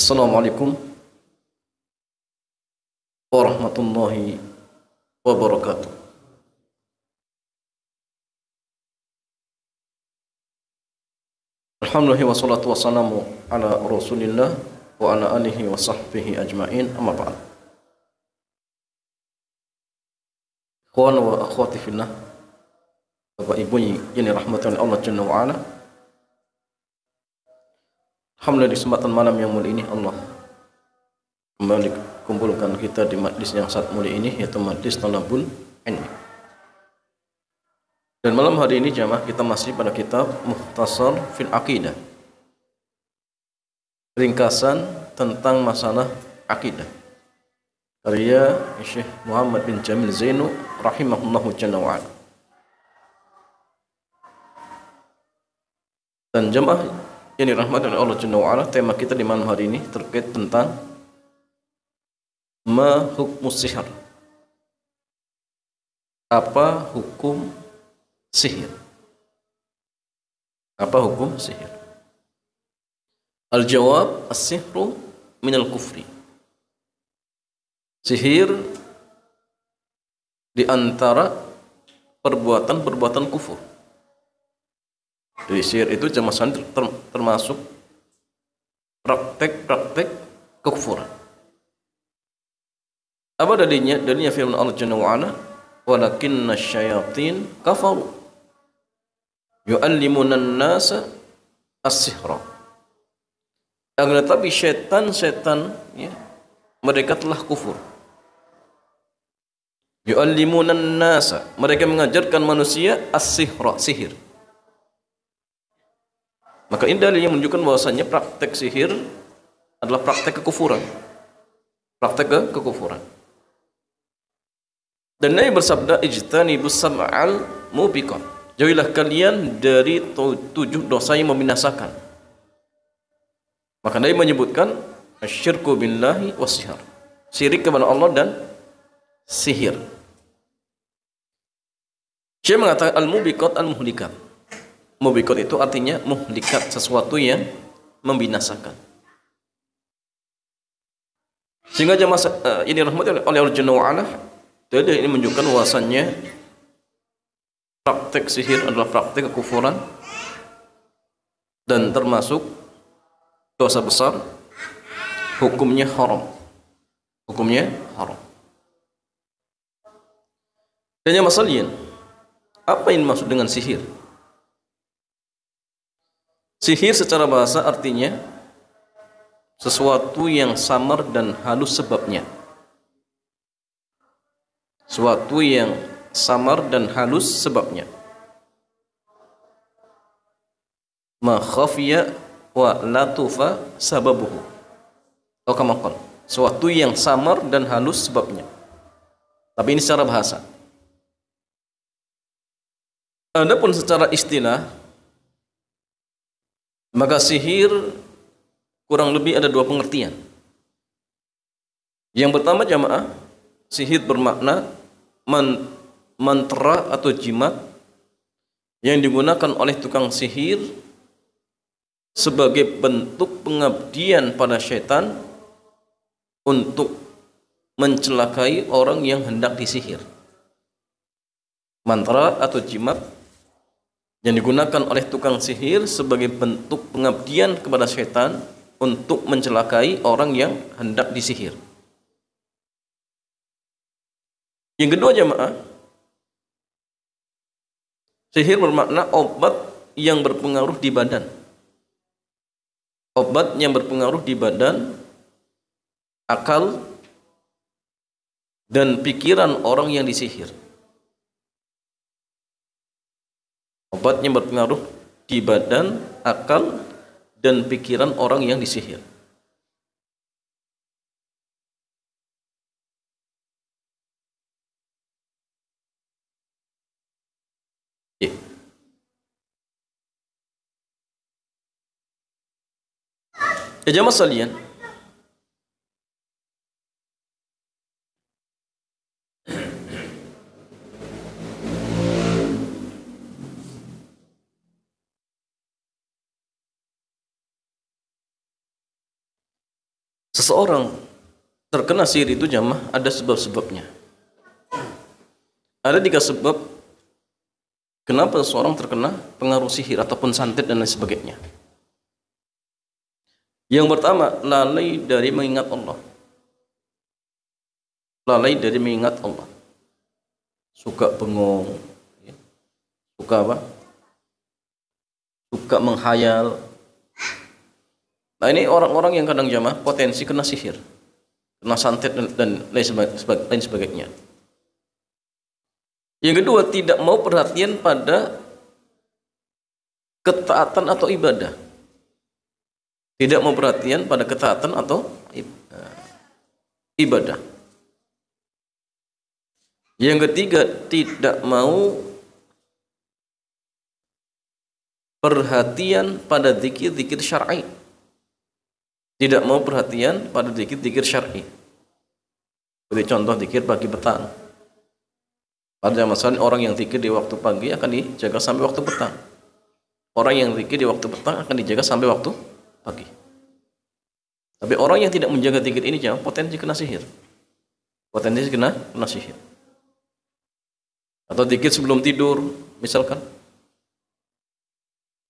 Assalamualaikum warahmatullahi wabarakatuh. Alhamdulillah wassalatu wassalamu ala Rasulillah wa ala alihi wa sahbihi ajma'in, amma ba'd. Ikhwan wa akhwati fillah, Bapak Ibu yang dirahmati oleh Allah Jalla wa ala. Alhamdulillah di kesempatan malam yang mulia ini Allah kembali kumpulkan kita di majlis yang sangat mulia ini, yaitu majlis Talabul Ilmi. Dan malam hari ini jamaah kita masih pada kitab Mukhtasar fil Aqidah, ringkasan tentang masalah akidah, karya Syekh Muhammad bin Jamil Zainu rahimahullahu jalla wa ala. Dan jamaah yang dirahmati oleh Allah Jalla wa ala, tema kita di malam hari ini terkait tentang ma hukmus sihir. Apa hukum sihir? Apa hukum sihir? Al-jawab, as-sihru minal kufri. Sihir di antara perbuatan-perbuatan kufur. Jadi sihir itu termasuk praktek-praktek kekufuran. Apa dalilnya? Dalilnya firman Allah Jalla wa ala, walakinna syayatin kafaru yu'allimuna an-nasa as-sihra. Akan tetapi setan-setan ya, mereka telah kufur. Yu'allimuna an-nasa, mereka mengajarkan manusia as-sihra, sihir. Maka ini dalil yang menunjukkan bahwasanya praktek sihir adalah praktek kekufuran. Praktek kekufuran. Dan Nabi bersabda, ijtanibus sab'al mubiqat. Jauhilah kalian dari 7 dosa yang membinasakan. Maka Nabi menyebutkan asyirku billahi wassihir. Syirik kepada Allah dan sihir. Syekh mengatakan al-mubiqat al-muhlikat. Mubiqat itu artinya muhlikat, sesuatu yang membinasakan. Sehingga jamaah ini rahmati oleh Allah Jalla wa ala, ini menunjukkan bahwasannya praktek sihir adalah praktek kekufuran dan termasuk dosa besar, hukumnya haram. Hukumnya haram. Dan yang masalahnya, apa yang dimaksud dengan sihir? Sihir secara bahasa artinya sesuatu yang samar dan halus sebabnya. Sesuatu yang samar dan halus sebabnya. Ma khafiya wa latufa sababuhu. Atau kama qala, sesuatu yang samar dan halus sebabnya. Tapi ini secara bahasa. Adapun secara istilah, maka sihir kurang lebih ada 2 pengertian. Yang pertama jamaah, sihir bermakna mantra atau jimat yang digunakan oleh tukang sihir sebagai bentuk pengabdian pada syaitan untuk mencelakai orang yang hendak disihir. Mantra atau jimat yang digunakan oleh tukang sihir sebagai bentuk pengabdian kepada syaitan untuk mencelakai orang yang hendak disihir. Yang kedua jamaah, sihir bermakna obat yang berpengaruh di badan. Obat yang berpengaruh di badan, akal, dan pikiran orang yang disihir. Obat yang berpengaruh di badan, akal, dan pikiran orang yang disihir. Ya jamaah sekalian, seseorang terkena sihir itu jamaah ada sebab-sebabnya. Ada 3 sebab kenapa seseorang terkena pengaruh sihir ataupun santet dan lain sebagainya. Yang pertama, lalai dari mengingat Allah. Lalai dari mengingat Allah. Suka bengong, ya. Suka apa? Suka menghayal. Nah, ini orang-orang yang kadang jamaah potensi kena sihir, kena santet dan lain sebagainya. Yang kedua, tidak mau perhatian pada ketaatan atau ibadah. Tidak mau perhatian pada ketaatan atau ibadah. Yang ketiga, tidak mau perhatian pada zikir-zikir syar'i. Tidak mau perhatian pada zikir-zikir syar'i. Seperti contoh zikir pagi petang. Pada masalah orang yang zikir di waktu pagi akan dijaga sampai waktu petang. Orang yang zikir di waktu petang akan dijaga sampai waktu pagi. Tapi orang yang tidak menjaga zikir ini jangan potensi kena sihir. Potensi kena sihir. Atau zikir sebelum tidur, misalkan.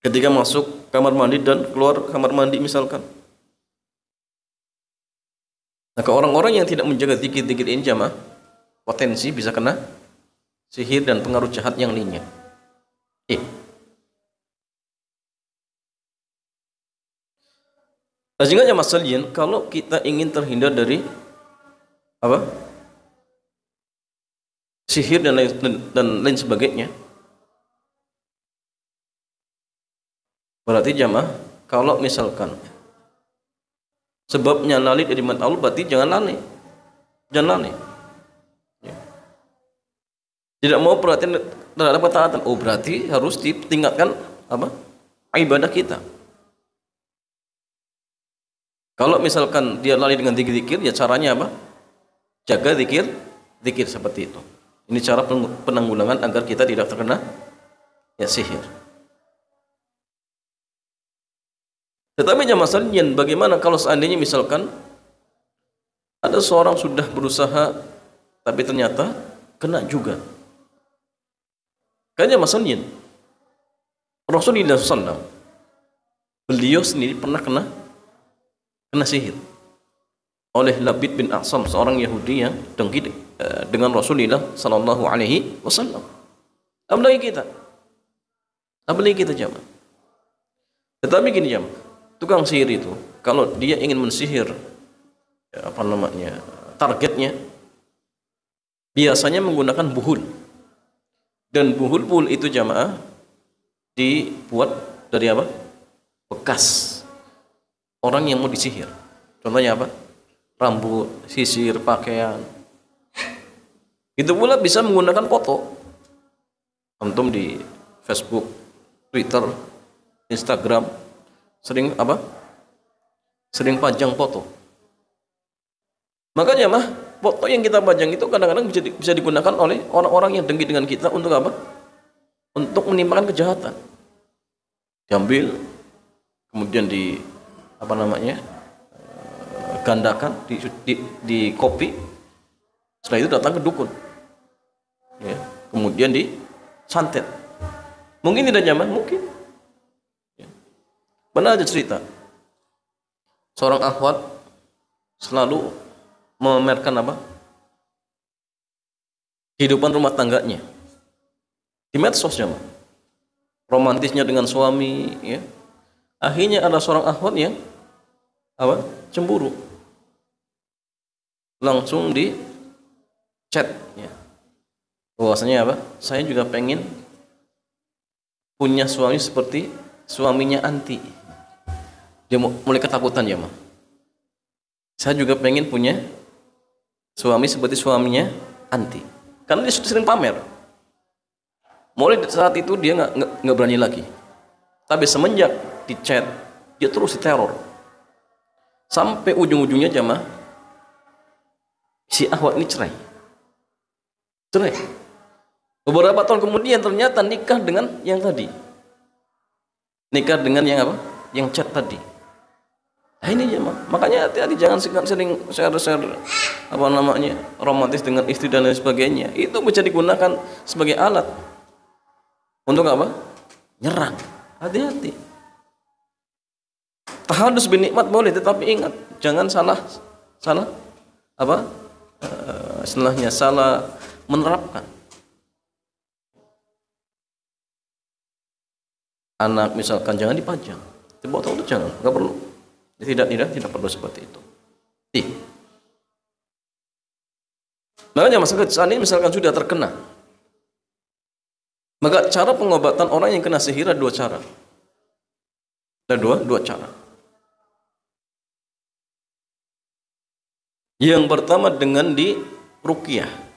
Ketika masuk kamar mandi dan keluar kamar mandi misalkan. Nah, ke orang-orang yang tidak menjaga zikir-zikir ini jamaah, potensi bisa kena sihir dan pengaruh jahat yang lainnya. Nah, sehingga jamaah sekalian, kalau kita ingin terhindar dari apa? Sihir dan lain sebagainya. Berarti jamaah, kalau misalkan sebabnya lalai dari mata Allah, berarti jangan lalai. Jangan lalai. Ya. Tidak mau perhatian terhadap ketaatan. Oh, berarti harus ditingkatkan apa? Ibadah kita. Kalau misalkan dia lalai dengan zikir-zikir, ya caranya apa? Jaga zikir seperti itu. Ini cara penanggulangan agar kita tidak terkena ya sihir. Tetapi jamaah sekalian, bagaimana kalau seandainya misalkan ada seorang sudah berusaha tapi ternyata kena juga? Kan jamaah sekalian, Rasulullah SAW beliau sendiri pernah kena sihir oleh Labid bin A'sam, seorang Yahudi yang dengki dengan Rasulullah sallallahu alaihi wasallam. Apalagi kita jamaah. Tetapi gini jamaah, tukang sihir itu kalau dia ingin mensihir targetnya biasanya menggunakan buhul. Dan buhul itu jamaah dibuat dari apa? Bekas orang yang mau disihir. Contohnya apa? Rambut, sisir, pakaian. Itu pula bisa menggunakan foto. Antum di Facebook, Twitter, Instagram sering pajang foto. Makanya foto yang kita pajang itu kadang-kadang bisa digunakan oleh orang-orang yang dengki dengan kita untuk apa? Untuk menimpakan kejahatan. Diambil, kemudian gandakan, di copy, setelah itu datang ke dukun, ya, kemudian disantet. Mungkin tidak nyaman, mungkin. Ya. Pernah ada cerita, seorang akhwat selalu memamerkan kehidupan rumah tangganya di medsos, jamaah. Romantisnya dengan suami, ya. Akhirnya ada seorang akhwat yang cemburu. Langsung di chat, ya. Bahwasanya saya juga pengen punya suami seperti suaminya anti. Dia mulai ketakutan, ya, Saya juga pengen punya suami seperti suaminya anti. Karena dia sering pamer. Mulai saat itu dia nggak berani lagi. Tapi semenjak di chat, dia terus diteror. Sampai ujung-ujungnya jamaah, si akhwat ini cerai. Beberapa tahun kemudian ternyata nikah dengan yang tadi. Nikah dengan yang Yang chat tadi. Nah, ini jemaah. Makanya hati-hati, jangan sering share-share apa namanya romantis dengan istri dan lain sebagainya. Itu bisa digunakan sebagai alat untuk apa? Nyerang. Hati-hati. Tahadus bin nikmat boleh, tetapi ingat jangan salah apa? Istilahnya salah menerapkan. Anak misalkan jangan dipajang, dibawa tahu jangan, nggak perlu. Tidak perlu seperti itu. Makanya masalah saat ini misalkan sudah terkena, maka cara pengobatan orang yang kena sihir ada dua cara. Ada dua cara. Yang pertama dengan di ruqyah.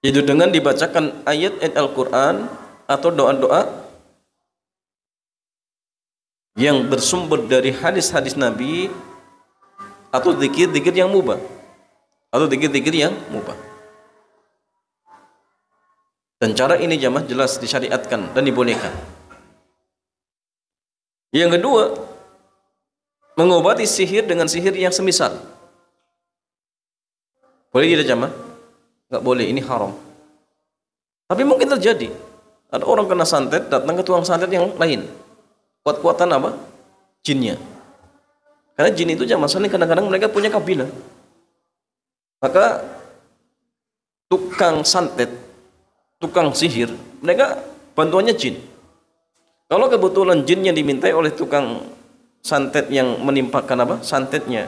Yaitu dengan dibacakan ayat-ayat Al-Quran atau doa-doa yang bersumber dari hadis-hadis Nabi atau zikir-zikir yang mubah. Dan cara ini jamaah jelas disyariatkan dan dibolehkan. Yang kedua, mengobati sihir dengan sihir yang semisal. Boleh tidak jamaah? Nggak boleh, ini haram. Tapi mungkin terjadi. Ada orang kena santet, datang ke tukang santet yang lain. Kuat-kuatan apa? Jinnya. Karena jin itu jamaah sekali kadang-kadang mereka punya kabilah. Maka tukang santet, tukang sihir, mereka bantuannya jin. Kalau kebetulan jin yang dimintai oleh tukang santet yang menimpakan apa? Santetnya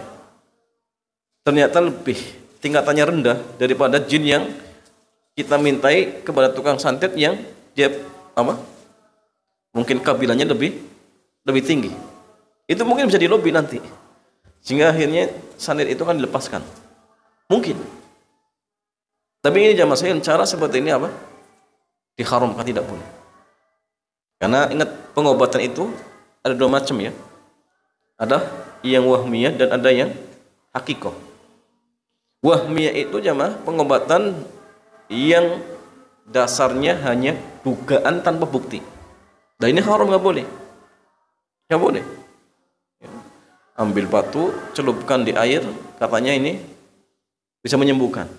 ternyata lebih tingkatannya rendah daripada jin yang kita mintai kepada tukang santet yang dia apa? Mungkin kabilahnya lebih tinggi. Itu mungkin bisa dilobi nanti. Sehingga akhirnya santet itu kan dilepaskan. Mungkin. Tapi ini jamaah saya cara seperti ini apa? Diharamkan, tidak boleh. Karena ingat pengobatan itu ada dua macam ya. Ada yang wahmiyah dan ada yang hakikoh. Wahmiyah itu jamaah pengobatan yang dasarnya hanya dugaan tanpa bukti. Dan ini haram, nggak boleh. Nggak boleh. Ya. Ambil batu, celupkan di air, katanya ini bisa menyembuhkan.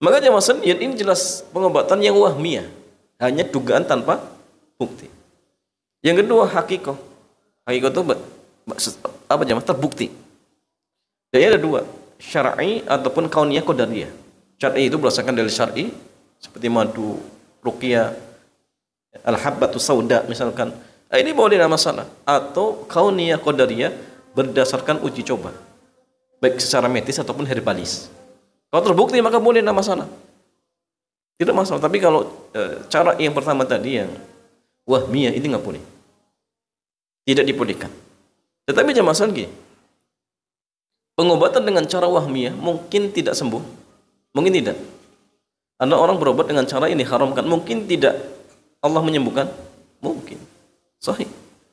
Maka jamaah sekalian, ini jelas pengobatan yang wahmiyah, hanya dugaan tanpa bukti. Yang kedua hakikoh. Hakikoh itu apa jamaah? Terbukti. Jadi ada dua, syar'i ataupun kauniyah qadariyah. Syar'i itu berdasarkan dari syar'i seperti madu, ruqyah, al-habbatu sauda misalkan. Ini boleh, tidak masalah. Atau kauniyah qadariyah berdasarkan uji coba. Baik secara medis ataupun herbalis. Kalau terbukti maka boleh, tidak masalah. Tidak masalah. Tapi kalau cara yang pertama tadi yang wahmiyah ini nggak boleh. Tidak dibolehkan. Tetapi jamaah sekalian, pengobatan dengan cara wahmiyah mungkin tidak sembuh, mungkin tidak. Ada orang berobat dengan cara ini haramkan, mungkin tidak Allah menyembuhkan, mungkin. Sahih,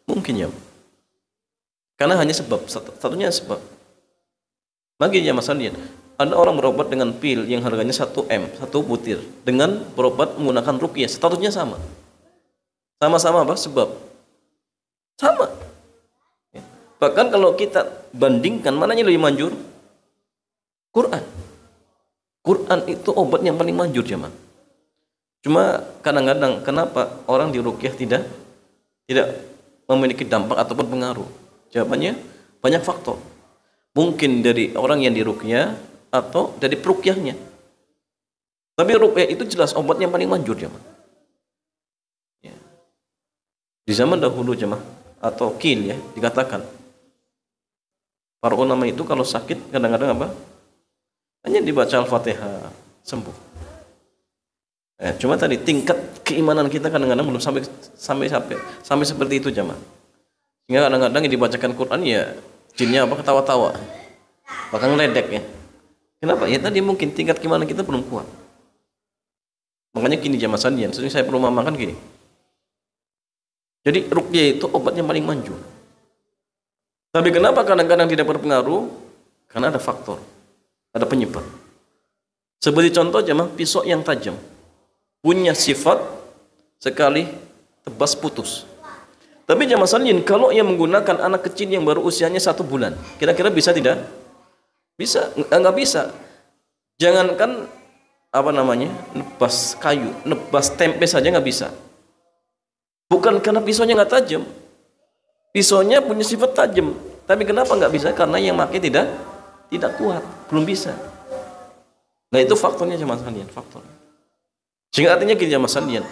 mungkin ya. Karena hanya sebab, satunya sebab. Bagi jamaah sekalian, ada orang berobat dengan pil yang harganya 1 M, 1 butir, dengan berobat menggunakan ruqyah, statusnya sama. Sama-sama apa? Sebab. Sama. Bahkan kalau kita bandingkan mana yang lebih manjur? Quran. Quran itu obat yang paling manjur jemaah. Cuma kadang-kadang kenapa orang di ruqyah tidak memiliki dampak ataupun pengaruh? Jawabannya banyak faktor. Mungkin dari orang yang di ruqyah atau dari peruqyahnya. Tapi ruqyah itu jelas obat yang paling manjur jemaah. Ya. Di zaman dahulu jemaah atau kil ya dikatakan para ulama itu kalau sakit kadang-kadang apa? Hanya dibaca Al-Fatihah sembuh. Cuma tadi tingkat keimanan kita kadang-kadang belum sampai seperti itu jamaah. Sehingga kadang-kadang yang dibacakan Quran ya jinnya apa ketawa-tawa, bahkan ngeledek ya. Kenapa? Ya tadi mungkin tingkat keimanan kita belum kuat. Makanya gini jamaah sekalian, sering saya perlu memakan gini. Jadi ruqyah itu obat yang paling manjur. Tapi kenapa kadang-kadang tidak berpengaruh? Karena ada faktor, ada penyebab. Seperti contoh jemaah pisau yang tajam. punya sifat sekali tebas putus. Tapi jamaah sekalian, kalau yang menggunakan anak kecil yang baru usianya 1 bulan, kira-kira bisa tidak? Bisa, enggak bisa. Jangankan nebas kayu, nebas tempe saja nggak bisa. Bukan karena pisaunya nggak tajam, pisaunya punya sifat tajam. Tapi kenapa nggak bisa? Karena yang pakai tidak kuat, belum bisa. Nah itu faktornya jamaah sekalian, faktornya. Sehingga artinya gini jamaah sekalian,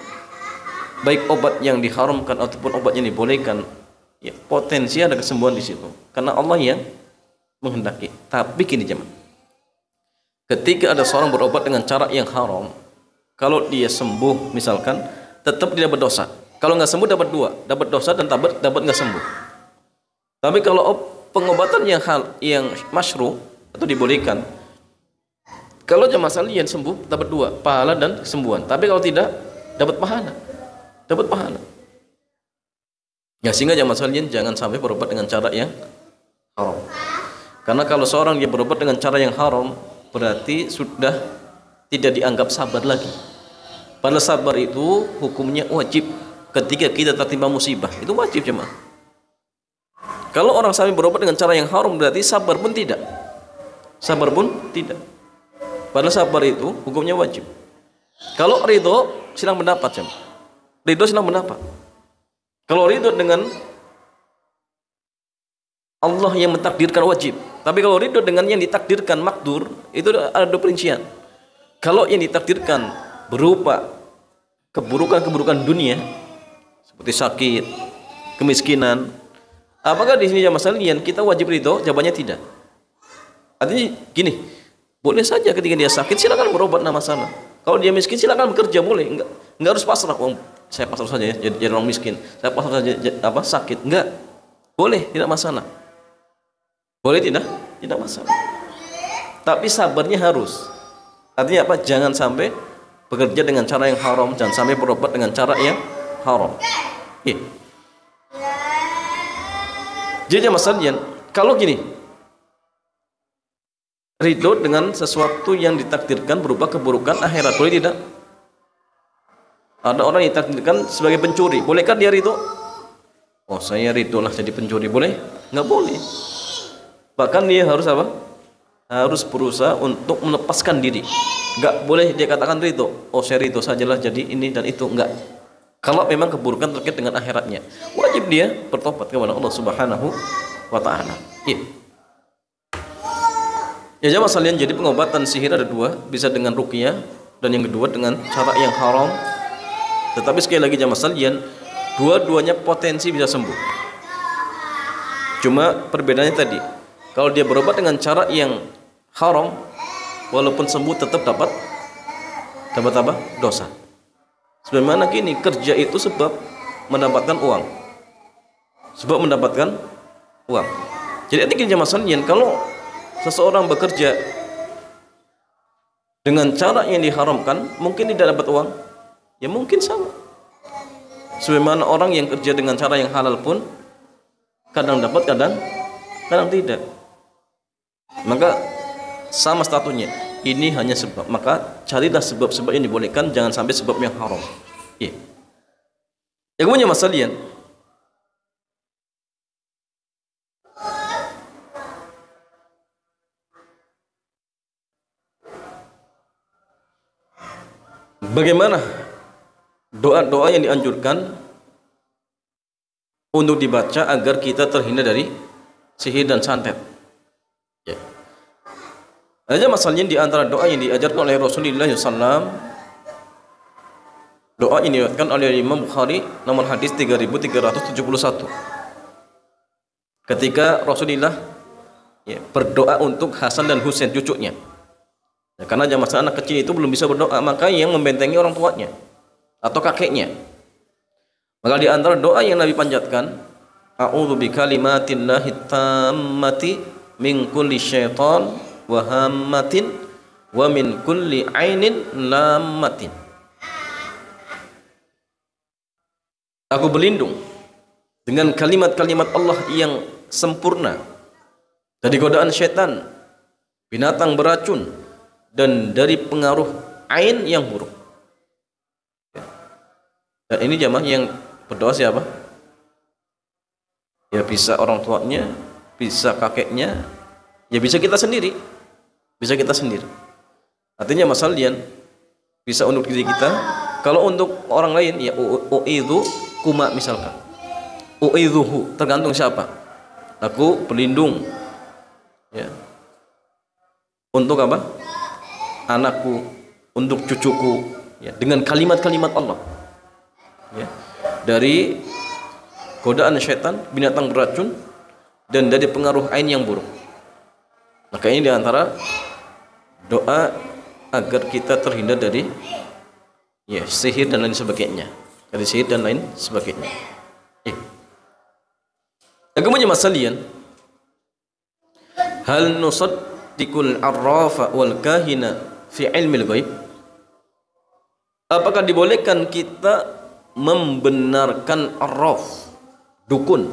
baik obat yang diharamkan ataupun obat yang dibolehkan, ya potensi ada kesembuhan di situ. Karena Allah yang menghendaki. Tapi gini jemaah, ketika ada seorang berobat dengan cara yang haram, kalau dia sembuh misalkan, tetap dia berdosa. Kalau nggak sembuh dapat 2, dapat dosa dan dapat nggak sembuh. Tapi kalau pengobatan yang masyru atau dibolehkan, kalau jemaah sekalian sembuh dapat 2, pahala dan kesembuhan. Tapi kalau tidak, dapat pahala. Ya sehingga jemaah sekalian jangan sampai berobat dengan cara yang haram. Karena kalau seorang dia berobat dengan cara yang haram, berarti sudah tidak dianggap sabar lagi. Padahal sabar itu hukumnya wajib ketika kita tertimpa musibah. Itu wajib jemaah. Kalau orang sampai berobat dengan cara yang haram, berarti sabar pun tidak. Padahal sabar itu hukumnya wajib. Kalau ridho silang pendapat jemaah. Ridho silang pendapat. Kalau ridho dengan Allah yang mentakdirkan wajib. Tapi kalau ridho dengan yang ditakdirkan makdur, itu ada 2 perincian. Kalau yang ditakdirkan berupa keburukan dunia seperti sakit, kemiskinan, apakah di sini jamaah sekalian kita wajib ridho? Jawabannya tidak. Artinya gini, boleh saja ketika dia sakit silakan berobat, enggak masalah. Kalau dia miskin silakan bekerja, boleh. Enggak harus pasrah. Saya pasrah saja ya, jadi orang miskin. Saya pasrah saja sakit. Enggak. Boleh, tidak masalah. Boleh tidak masalah. Tapi sabarnya harus. Artinya apa? Jangan sampai bekerja dengan cara yang haram, jangan sampai berobat dengan cara yang haram. Iya. Jadi masalahnya kalau gini, ridho dengan sesuatu yang ditakdirkan berupa keburukan akhirat, boleh tidak? Ada orang yang ditakdirkan sebagai pencuri, bolehkah dia ridho? Oh saya ridho lah jadi pencuri, boleh? Nggak boleh. Bahkan dia harus apa? Harus berusaha untuk melepaskan diri. Nggak boleh dia katakan ridho. Oh saya ridho sajalah jadi ini dan itu, enggak. Kalau memang keburukan terkait dengan akhiratnya, wajib dia bertobat kepada Allah Subhanahu wa taala. Iya. Ya jamaah sekalian, jadi pengobatan sihir ada 2, bisa dengan ruqyah dan yang kedua dengan cara yang haram. Tetapi sekali lagi jamaah sekalian, dua-duanya potensi bisa sembuh. Cuma perbedaannya tadi, kalau dia berobat dengan cara yang haram, walaupun sembuh tetap dapat apa? Dosa. Sebagaimana gini, kerja itu sebab mendapatkan uang. Jadi artinya jamaah sekalian, kalau seseorang bekerja dengan cara yang diharamkan, mungkin tidak dapat uang, ya mungkin sama. Sebagaimana orang yang kerja dengan cara yang halal pun kadang dapat, kadang tidak. Maka sama statusnya. Ini hanya sebab. Maka carilah sebab-sebab yang dibolehkan, jangan sampai sebab yang haram. Iya. Yang kemudian masalian, bagaimana doa-doa yang dianjurkan untuk dibaca agar kita terhindar dari sihir dan santet? Ya. Ada masalahnya di antara doa yang diajarkan oleh Rasulullah SAW. Doa ini diriwayatkan oleh Imam Bukhari nomor hadis 3371. Ketika Rasulullah berdoa untuk Hasan dan Husain cucunya. Ya, karena masa anak kecil itu belum bisa berdoa, maka yang membentengi orang tuanya atau kakeknya. Maka di antara doa yang Nabi panjatkan, a'udzu bikalimatillahi tammati min kulli syaitan wa hammatin wa min kulli ainin lammatin. Aku berlindung dengan kalimat-kalimat Allah yang sempurna dari godaan syaitan, binatang beracun, dan dari pengaruh ain yang buruk. Dan ini jamaah yang berdoa siapa? Ya bisa orang tuanya, bisa kakeknya, ya bisa kita sendiri. Bisa kita sendiri. Artinya masalian bisa untuk diri kita. Kalau untuk orang lain ya uidzu kuma misalkan. Uidzuhu tergantung siapa. Aku berlindung ya. Untuk apa? Anakku, untuk cucuku ya, dengan kalimat-kalimat Allah. Ya. Dari godaan syaitan, binatang beracun, dan dari pengaruh ain yang buruk. Maka ini diantara doa agar kita terhindar dari ya sihir dan lain sebagainya. Dari sihir dan lain sebagainya. Kemudian masalian, hal nusaddiqul arrafa wal kahina fi ilmil ghaib? Apakah dibolehkan kita membenarkan arraf, dukun,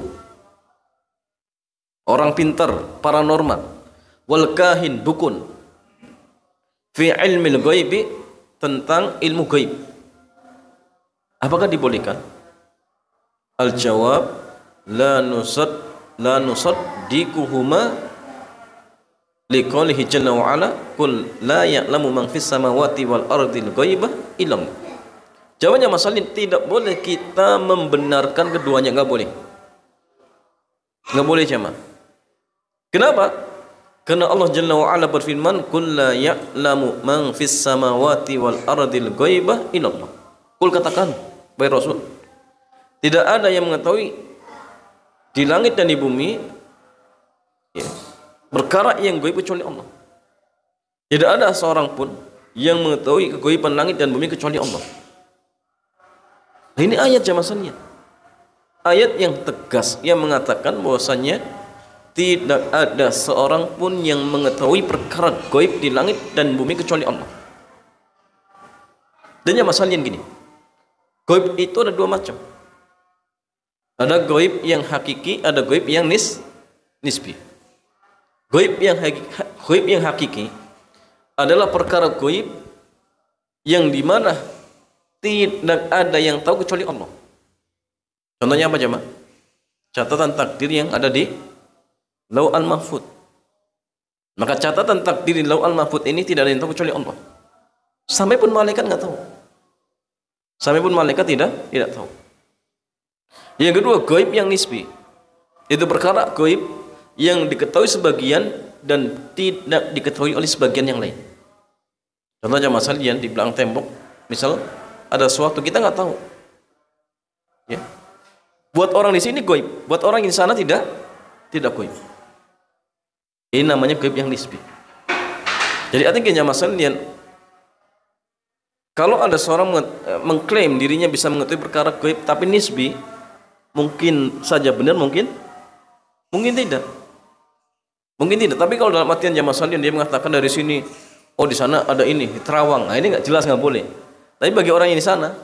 orang pintar, paranormal, wal kahin, dukun, fi ilmil ghaibi, tentang ilmu gaib? Apakah dibolehkan? Al jawab, la nusaddiquhuma liqaulihi jalla wa ala qul la ya'lamu man fis samawati wal ardil ghaiba illa Allah. Jawabnya masalah tidak boleh kita membenarkan keduanya, enggak boleh. Enggak boleh jemaah. Kenapa? Karena Allah Jalla wa Ala berfirman, "Qul la ya'lamu man fis samawati wal ardil ghaiba illa Allah." Qul, katakan, wahai Rasul, tidak ada yang mengetahui di langit dan di bumi ya, perkara yang gaib kecuali Allah. Tidak ada seorang pun yang mengetahui kegaiban langit dan bumi kecuali Allah. Nah, ini ayat jamaah, ayat yang tegas yang mengatakan bahwasanya tidak ada seorang pun yang mengetahui perkara gaib di langit dan bumi kecuali Allah. Dan jamaah sekalian gini, gaib itu ada dua macam. Ada gaib yang hakiki, ada gaib yang nisbi. Gaib yang hakiki adalah perkara gaib yang dimana tidak ada yang tahu kecuali Allah. Contohnya apa jemaah? Catatan takdir yang ada di Lauhul Mahfuz. Maka catatan takdir di Lauhul Mahfuz ini tidak ada yang tahu kecuali Allah. Sampai pun malaikat nggak tahu. Sampai pun malaikat tidak tahu. Yang kedua, gaib yang nisbi. Itu perkara gaib yang diketahui sebagian dan tidak diketahui oleh sebagian yang lain. Contohnya masalian di belakang tembok, misal ada sesuatu kita nggak tahu. Ya. Buat orang di sini gaib, buat orang di sana tidak gaib. Ini namanya gaib yang nisbi. Jadi artinya masalian, kalau ada seorang mengklaim dirinya bisa mengetahui perkara gaib tapi nisbi, mungkin saja benar, mungkin tidak. Mungkin tidak. Tapi kalau dalam artian jamaah sekalian dia mengatakan dari sini, oh di sana ada ini, di Terawang. Nah, ini nggak jelas, nggak boleh. Tapi bagi orang yang di sana,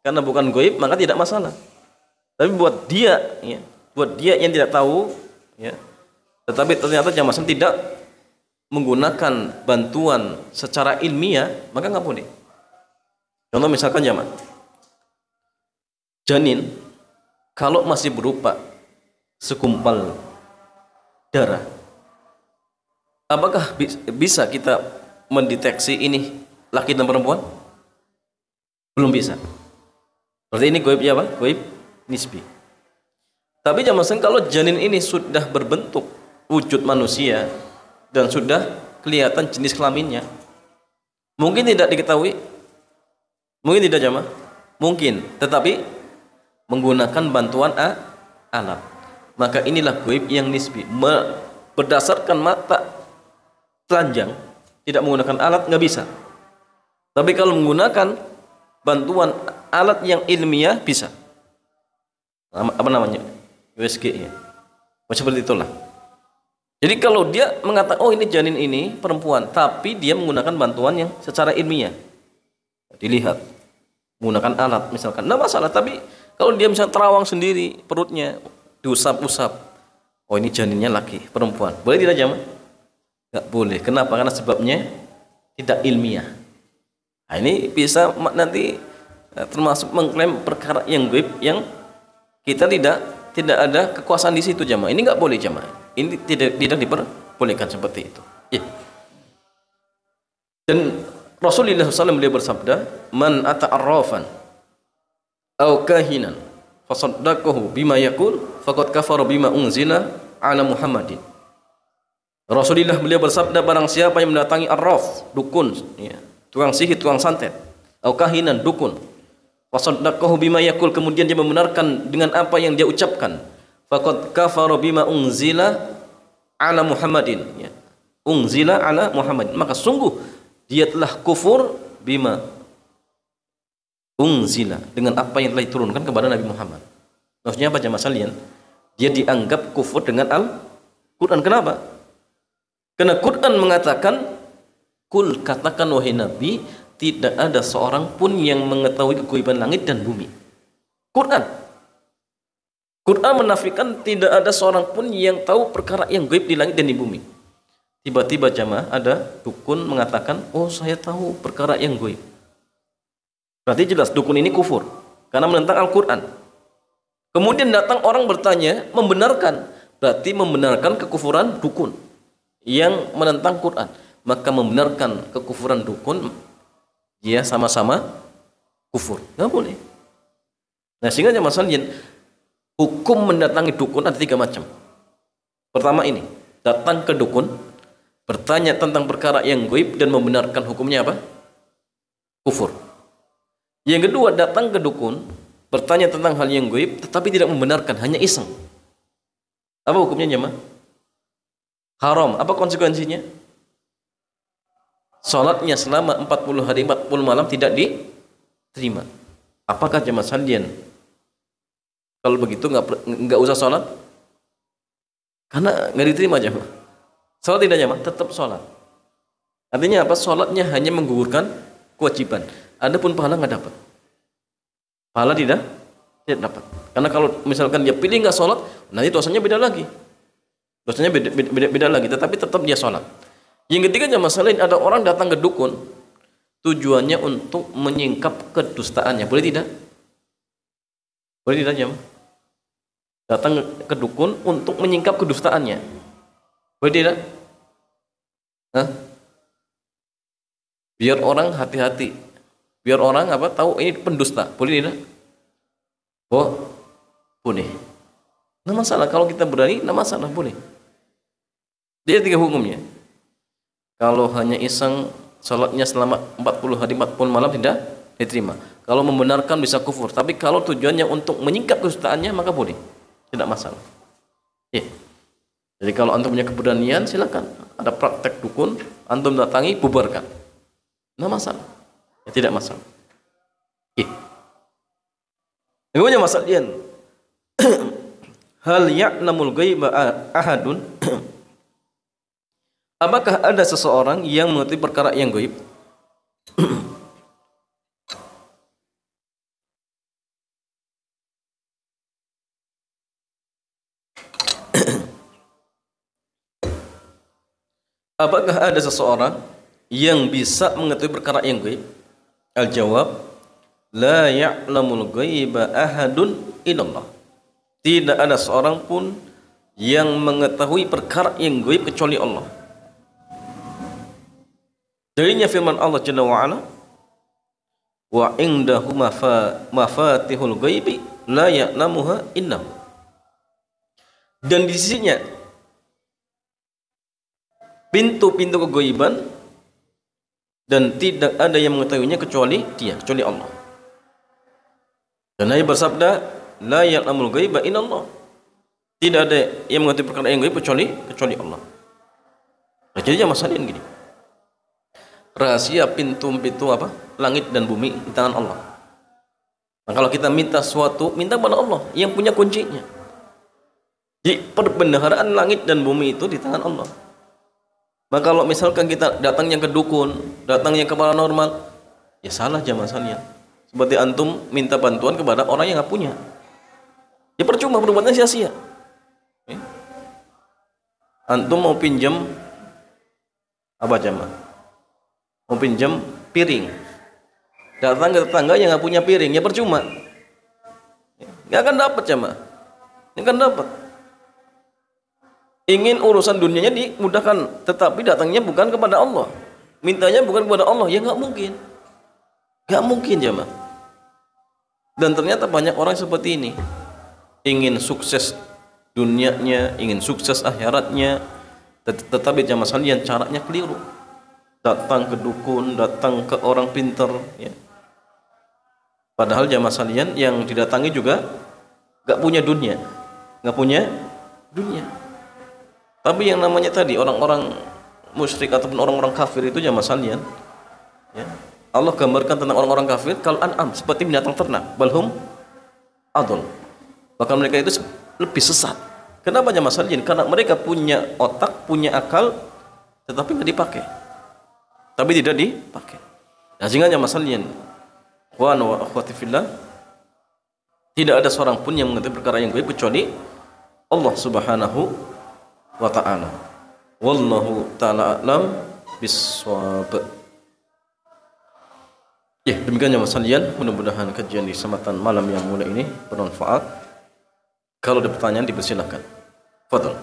karena bukan gaib, maka tidak masalah. Tapi buat dia, ya, buat dia yang tidak tahu, ya, tetapi ternyata jamaah sekalian tidak menggunakan bantuan secara ilmiah, maka nggak boleh. Contoh misalkan jamaah, janin kalau masih berupa segumpal darah, apakah bisa kita mendeteksi ini laki dan perempuan? Belum bisa. Berarti ini gaib ya, apa? Gaib nisbi. Tapi jamaah kalau janin ini sudah berbentuk wujud manusia dan sudah kelihatan jenis kelaminnya, mungkin tidak diketahui. Mungkin tidak jamaah. Mungkin, tetapi menggunakan bantuan alat. Maka inilah gaib yang nisbi. Berdasarkan mata telanjang, tidak menggunakan alat, nggak bisa. Tapi kalau menggunakan bantuan alat yang ilmiah bisa. Apa namanya? USG ya. Seperti itulah. Jadi kalau dia mengatakan, oh ini janin ini perempuan, tapi dia menggunakan bantuan yang secara ilmiah, dilihat menggunakan alat misalkan, nggak masalah. Tapi kalau dia misalnya terawang sendiri perutnya diusap-usap, oh ini janinnya laki perempuan, boleh tidak jamaah? Nggak boleh. Kenapa? Karena sebabnya tidak ilmiah. Nah, ini bisa nanti termasuk mengklaim perkara yang gaib yang kita tidak ada kekuasaan di situ jamaah. Ini nggak boleh jamaah. Ini tidak diperbolehkan seperti itu. Ya. Dan Rasulullah SAW beliau bersabda, "Man ata'arrafan aw kahinan fasaddaqahu bima yaqul faqad kafara bima unzila ala Muhammadin." Rasulullah beliau bersabda, barang siapa yang mendatangi arraf, dukun, ya, tukang sihir, tukang santet, atau kahinan, dukun, fasaddaqahu bima yaqul, kemudian dia membenarkan dengan apa yang dia ucapkan, faqad kafara bima unzila ala Muhammadin, ya, unzila ala Muhammadin, maka sungguh dia telah kufur bima unzila, dengan apa yang telah diturunkan kepada Nabi Muhammad. Maksudnya apa jemaah sekalian? Dia dianggap kufur dengan Al-Quran. Kenapa? Karena Quran mengatakan, kul, katakan wahai Nabi, tidak ada seorang pun yang mengetahui kegaiban langit dan bumi. Quran menafikan tidak ada seorang pun yang tahu perkara yang gaib di langit dan di bumi. Tiba-tiba jamaah ada dukun mengatakan, oh saya tahu perkara yang gaib. Berarti jelas dukun ini kufur karena menentang Al-Quran. Kemudian datang orang bertanya, membenarkan, berarti membenarkan kekufuran dukun yang menentang Quran. Maka membenarkan kekufuran dukun, dia sama-sama kufur. Nggak boleh. Nah, sehingga jamaah sekalian, hukum mendatangi dukun ada 3 macam. Pertama ini, datang ke dukun, bertanya tentang perkara yang gaib dan membenarkan, hukumnya apa? Kufur. Yang kedua, datang ke dukun, bertanya tentang hal yang gaib tetapi tidak membenarkan, hanya iseng. Apa hukumnya jemaah? Haram. Apa konsekuensinya? Salatnya selama 40 hari 40 malam tidak diterima. Apakah jemaah sekalian kalau begitu nggak usah salat? Karena nggak diterima jemaah. Salat tidak jemaah, tetap salat. Artinya apa? Salatnya hanya menggugurkan kewajiban. Adapun pahala nggak dapat. Pahala tidak dapat. Karena kalau misalkan dia pilih nggak sholat, nanti dosanya beda lagi. Dosanya beda lagi. Tetapi tetap dia sholat. Yang ketiga masalah ini, ada orang datang ke dukun, tujuannya untuk menyingkap kedustaannya. Boleh tidak? Boleh tidak jemaah? Datang ke dukun untuk menyingkap kedustaannya. Boleh tidak? Hah? Biar orang hati-hati. Biar orang apa tahu ini pendusta. Boleh tidak? Oh, boleh. Nah masalah kalau kita berani, nah masalah boleh. Dia 3 hukumnya. Kalau hanya iseng salatnya selama 40 hari 40 malam tidak diterima. Kalau membenarkan bisa kufur. Tapi kalau tujuannya untuk menyingkap kedustaannya maka boleh. Tidak masalah. Ya. Jadi kalau antum punya keberanian silakan. Ada praktek dukun, antum datangi, bubarkan. Nah masalah. Ya, tidak masalah. Yang masalah dia. Hal ya'lamul ghaiba ahadun? Apakah ada seseorang yang mengetahui perkara yang gaib? Apakah ada seseorang yang bisa mengetahui perkara yang gaib? Al-jawab, la ya'lamul ghaiba ahadun illallah. Tidak ada seorang pun yang mengetahui perkara yang gaib kecuali Allah. Darinya firman Allah Jalla wa Ala, wa indahu mafatihul ghaibi la ya'lamuha innahu. Dan di sisinya pintu-pintu kegaiban dan tidak ada yang mengetahuinya kecuali Dia, kecuali Allah. Dan Nabi bersabda, la ya'lamul ghaiba illallah. Tidak ada yang mengetahui perkara yang gaib kecuali Allah. Nah, jadi masalahnya gini. Rahasia pintu-pintu apa? Langit dan bumi di tangan Allah. Nah, kalau kita minta sesuatu, minta kepada Allah yang punya kuncinya. Jadi perbendaharaan langit dan bumi itu di tangan Allah. Maka kalau misalkan kita datangnya ke dukun, datangnya ke paranormal, ya salah jamaah sekalian. Seperti antum minta bantuan kepada orang yang nggak punya. Ya percuma, perbuatannya sia-sia. Antum mau pinjam apa jamaah? Mau pinjam piring. Datang ke tetangga yang nggak punya piring, ya percuma. Nggak akan dapat jamaah. Nggak akan dapat. Ingin urusan dunianya dimudahkan, tetapi datangnya bukan kepada Allah. Mintanya bukan kepada Allah, ya nggak mungkin. Nggak mungkin jamaah. Dan ternyata banyak orang seperti ini. Ingin sukses dunianya, ingin sukses akhiratnya, tetapi jamaah sekalian caranya keliru. Datang ke dukun, datang ke orang pintar, ya. Padahal jamaah sekalian yang didatangi juga nggak punya dunia, nggak punya dunia. Tapi yang namanya tadi orang-orang musyrik ataupun orang-orang kafir itu jamaah sekalian, ya, Allah gambarkan tentang orang-orang kafir kal an'am, seperti binatang ternak, balhum adul. Bahkan mereka itu lebih sesat. Kenapa jamaah sekalian? Karena mereka punya otak, punya akal, tetapi nggak dipakai. Tapi tidak dipakai. Nah, sehingga jamaah sekalian, wa akhwati fillah, tidak ada seorang pun yang mengerti perkara yang gaib kecuali Allah Subhanahu wa ta'ala. Wallahu ta'ala a'lam bissawab. Ya, demikian jamaah sekalian, mudah-mudahan kajian di kesempatan malam yang mulia ini bermanfaat. Kalau ada pertanyaan dipersilakan. Fadhal.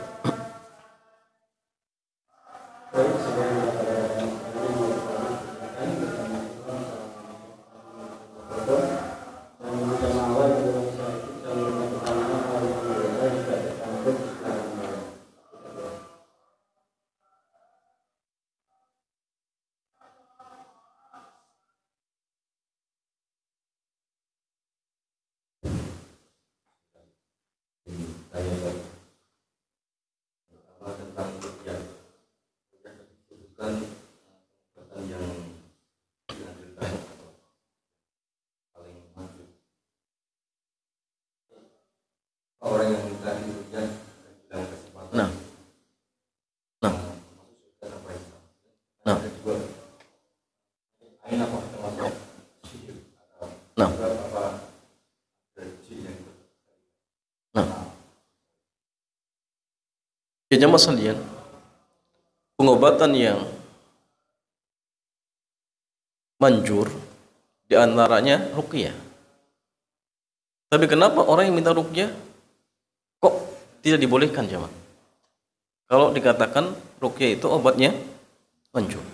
Ya jamaah sekalian, pengobatan yang manjur diantaranya ruqyah. Tapi kenapa orang yang minta ruqyah kok tidak dibolehkan jamaah? Kalau dikatakan ruqyah itu obatnya manjur.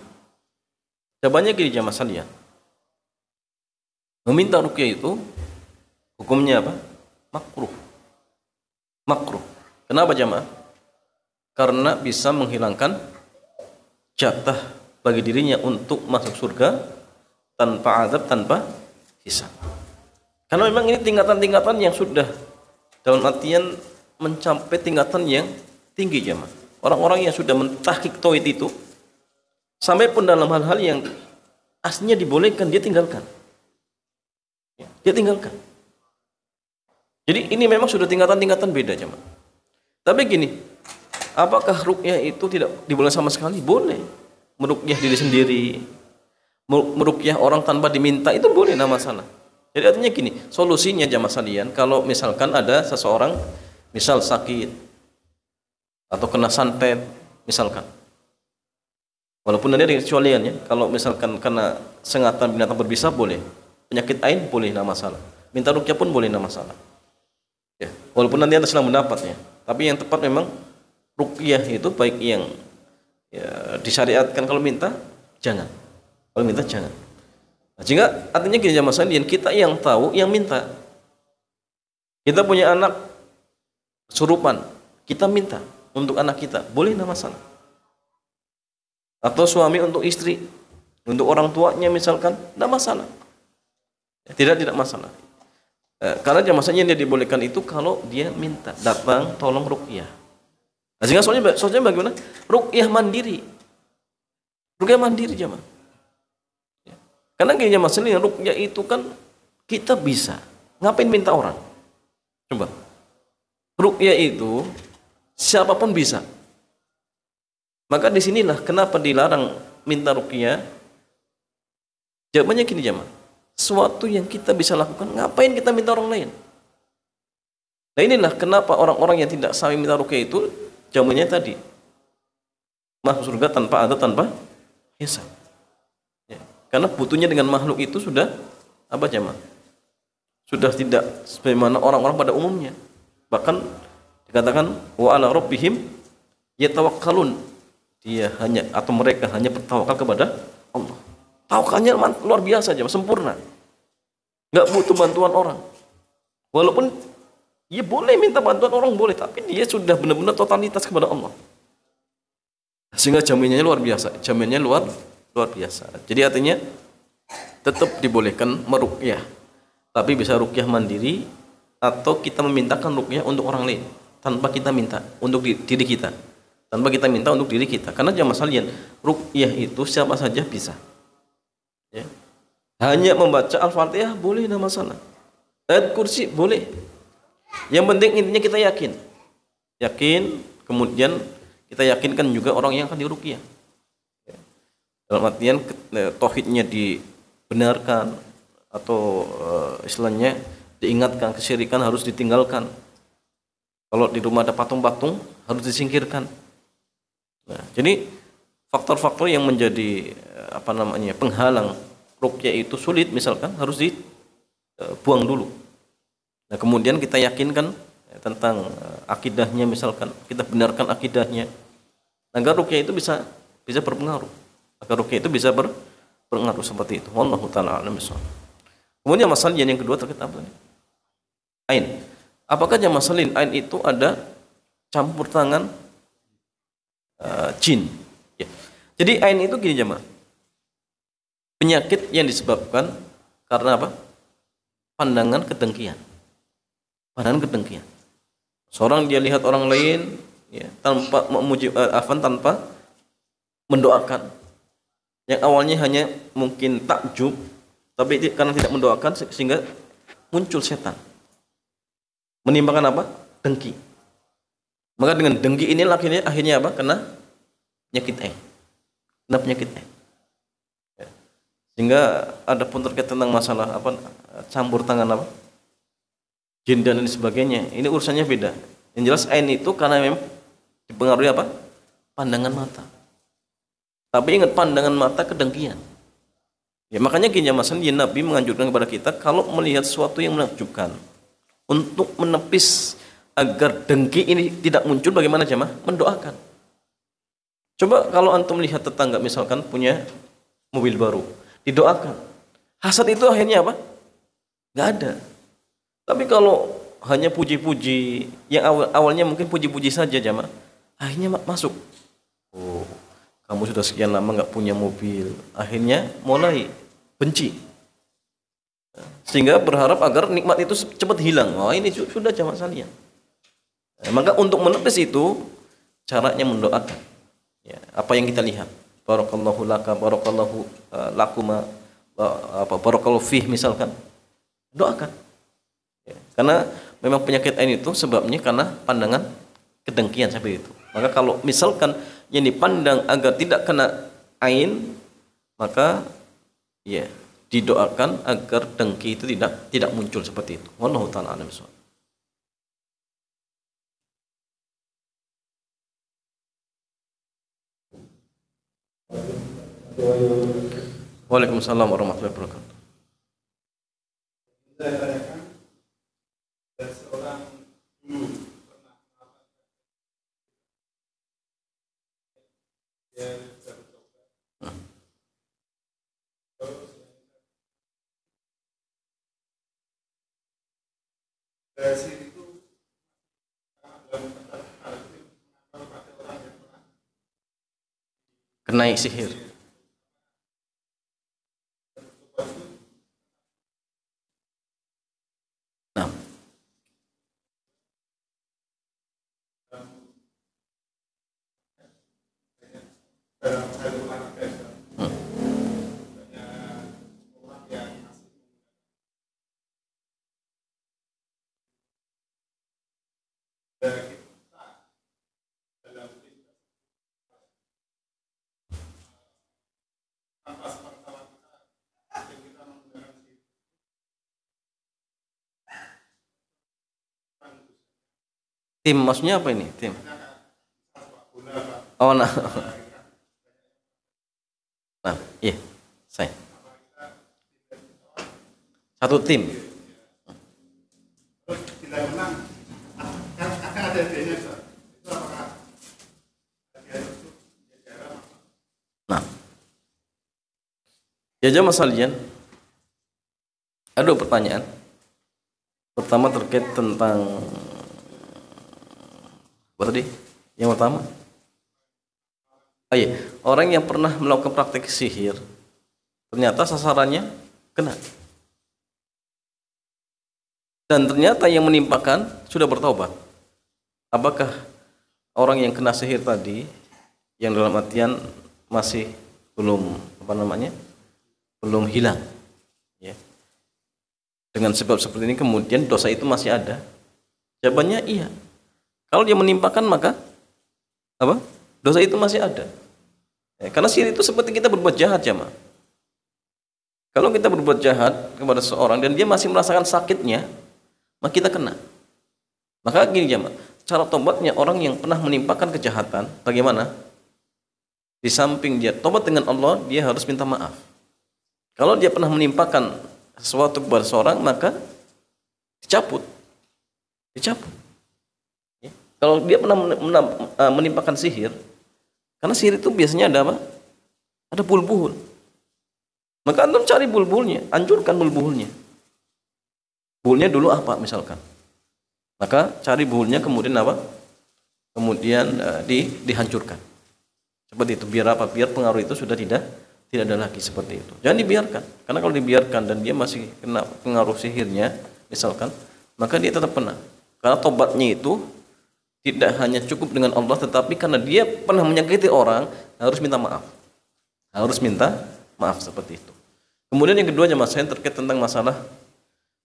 Jawabannya gini jamaah sekalian, meminta ruqyah itu hukumnya apa? Makruh. Makruh. Kenapa jamaah? Karena bisa menghilangkan jatah bagi dirinya untuk masuk surga tanpa azab, tanpa hisab. Karena memang ini tingkatan-tingkatan yang sudah dalam artian mencapai tingkatan yang tinggi jemaah. Orang-orang yang sudah mentahqiq tauhid itu sampai pun dalam hal-hal yang aslinya dibolehkan dia tinggalkan. Dia tinggalkan. Jadi ini memang sudah tingkatan-tingkatan beda jemaah. Tapi gini, apakah ruqyah itu tidak diboleh sama sekali? Boleh. Meruqyah diri sendiri, meruqyah orang tanpa diminta, itu boleh, enggak masalah. Jadi artinya gini, solusinya jamaah sekalian, kalau misalkan ada seseorang misal sakit atau kena santet misalkan. Walaupun nanti ada kecualiannya, kalau misalkan kena sengatan binatang berbisa boleh. Penyakit ain boleh, enggak masalah. Minta ruqyah pun boleh, enggak masalah. Ya, walaupun nanti ada silang pendapatnya. Tapi yang tepat memang ruqyah itu baik yang ya, disyariatkan, kalau minta jangan, kalau minta jangan. Nah, sehingga artinya gini jamaah sekalian, kita yang tahu yang minta. Kita punya anak kesurupan, kita minta untuk anak kita, boleh, enggak masalah. Atau suami untuk istri, untuk orang tuanya misalkan, enggak masalah. Ya, tidak masalah. Karena jamaah sekalian dia dibolehkan itu kalau dia minta, datang tolong ruqyah. Nah, sehingga soalnya bagaimana? Ruqyah mandiri. Ruqyah mandiri jemaah. Ya. Karena gini jemaah sekalian, ruqyah itu kan kita bisa. Ngapain minta orang? Coba. Ruqyah itu siapapun bisa. Maka disinilah kenapa dilarang minta ruqyah. Jawabannya gini jemaah. Sesuatu yang kita bisa lakukan, ngapain kita minta orang lain? Nah inilah kenapa orang-orang yang tidak sami minta ruqyah itu jawabannya tadi masuk surga tanpa ada, tanpa hisab. Ya. Karena butuhnya dengan makhluk itu sudah apa jemaah? Sudah tidak sebagaimana orang-orang pada umumnya. Bahkan dikatakan wa ala rabbihim yatawakkalun. Dia hanya atau mereka hanya bertawakal kepada Allah. Tawakalnya luar biasa aja, sempurna. Enggak butuh bantuan orang. Walaupun dia boleh minta bantuan orang boleh, tapi dia sudah benar-benar totalitas kepada Allah. Sehingga jaminannya luar biasa. Jaminannya luar biasa. Jadi artinya tetap dibolehkan meruqyah. Tapi bisa ruqyah mandiri atau kita memintakan ruqyah untuk orang lain tanpa kita minta untuk diri kita. Tanpa kita minta untuk diri kita. Karena jamaah sekalian, ruqyah itu siapa saja bisa. Ya. Hanya membaca Al-Fatihah boleh, tidak masalah. Ayat kursi boleh. Yang penting intinya kita yakin. Yakin, kemudian kita yakinkan juga orang yang akan diruqyah. Ya. Dalam artian tauhidnya dibenarkan atau istilahnya diingatkan, kesyirikan harus ditinggalkan. Kalau di rumah ada patung-patung harus disingkirkan. Nah, jadi faktor-faktor yang menjadi penghalang ruqyah itu sulit misalkan harus dibuang dulu. Nah, kemudian kita yakinkan tentang akidahnya, misalkan kita benarkan akidahnya agar ruqyah itu bisa berpengaruh. Agar ruqyah itu bisa berpengaruh seperti itu. Wallahu taala a'lam bishawab. Kemudian masalah yang kedua terkait apa tadi? Ain. Apakah jamaah salin ain itu ada campur tangan jin? Ya. Jadi ain itu gini jamaah. Penyakit yang disebabkan karena apa? Pandangan kedengkian. Pandangan kedengkian. Seorang dia lihat orang lain ya, tanpa memuji tanpa mendoakan. Yang awalnya hanya mungkin takjub, tapi karena tidak mendoakan sehingga muncul setan. Menimbulkan apa? Dengki. Maka dengan dengki ini akhirnya apa? Kena penyakit ain. Kena penyakit ain. Ya. Sehingga ada pun terkait tentang masalah campur tangan jin dan lain sebagainya. Ini urusannya beda. Yang jelas ain itu karena memang dipengaruhi apa? Pandangan mata. Tapi ingat, pandangan mata kedengkian. Ya, makanya gini masalah Nabi menganjurkan kepada kita kalau melihat sesuatu yang menakjubkan, untuk menepis agar dengki ini tidak muncul, bagaimana jemaah? Mendoakan. Coba kalau antum melihat tetangga misalkan punya mobil baru, didoakan. Hasad itu akhirnya apa? Nggak ada. Tapi kalau hanya puji-puji, yang awalnya mungkin puji-puji saja jemaah, akhirnya masuk. Oh, kamu sudah sekian lama nggak punya mobil, akhirnya mulai benci. Sehingga berharap agar nikmat itu cepat hilang. Wah, ini sudah jamaah sekalian. Maka untuk menepis itu caranya mendoakan. Ya, apa yang kita lihat. Barakallahu laka, barakallahu lakuma, barakallahu fih misalkan. Doakan. Ya, karena memang penyakit ain itu sebabnya karena pandangan kedengkian seperti itu. Maka kalau misalkan yang dipandang agar tidak kena ain, maka ya didoakan agar dengki itu tidak muncul seperti itu. Wallahu taala a'lam bishawab. Waalaikumsalam warahmatullahi wabarakatuh. Saya tanyakan, dari seorang guru pernah dia sudah bertobat. Dari situ dalam kata itu pada orang yang pernah Kenai sihir. Nah, dalam satu anak biasa banyak orang yang masih dari kita dalam tanpa sepengetahuan kita yang kita menggunakan situ tim maksudnya apa ini? Tim. guna apa Oh, nah. Nah, iya. Saya. Satu tim. Terus tidak menang, kan akan ada hadiahnya, Ustaz. Itu apakah hadiah itu jajaran? Nah, ya jamaah sekalian, ada dua pertanyaan. Pertama terkait tentang apa tadi? Yang pertama, iya, orang yang pernah melakukan praktek sihir, ternyata sasarannya kena. Dan ternyata yang menimpakan sudah bertobat. Apakah orang yang kena sihir tadi, yang dalam artian masih belum belum hilang, ya. Dengan sebab seperti ini kemudian dosa itu masih ada? Jawabannya iya. Kalau dia menimpakan maka apa? Dosa itu masih ada. Ya, karena sihir itu seperti kita berbuat jahat, jamaah. Kalau kita berbuat jahat kepada seorang dan dia masih merasakan sakitnya, maka kita kena. Maka gini jamaah, cara tobatnya orang yang pernah menimpakan kejahatan bagaimana? Di samping dia tobat dengan Allah, dia harus minta maaf. Kalau dia pernah menimpakan sesuatu kepada seorang, maka dicabut. Ya. Kalau dia pernah menimpakan sihir, karena sihir itu biasanya ada apa? Ada bulbul. Maka antum cari bulbulnya, hancurkan bulbulnya. Bulnya dulu apa misalkan? Maka cari bulnya kemudian apa? Kemudian dihancurkan. Seperti itu. Biar apa? Biar pengaruh itu sudah tidak ada lagi seperti itu. Jangan dibiarkan. Karena kalau dibiarkan dan dia masih kena pengaruh sihirnya, misalkan, maka dia tetap kena. Karena tobatnya itu tidak hanya cukup dengan Allah, tetapi karena dia pernah menyakiti orang, harus minta maaf. Harus minta maaf seperti itu. Kemudian yang kedua jemaah saya terkait tentang masalah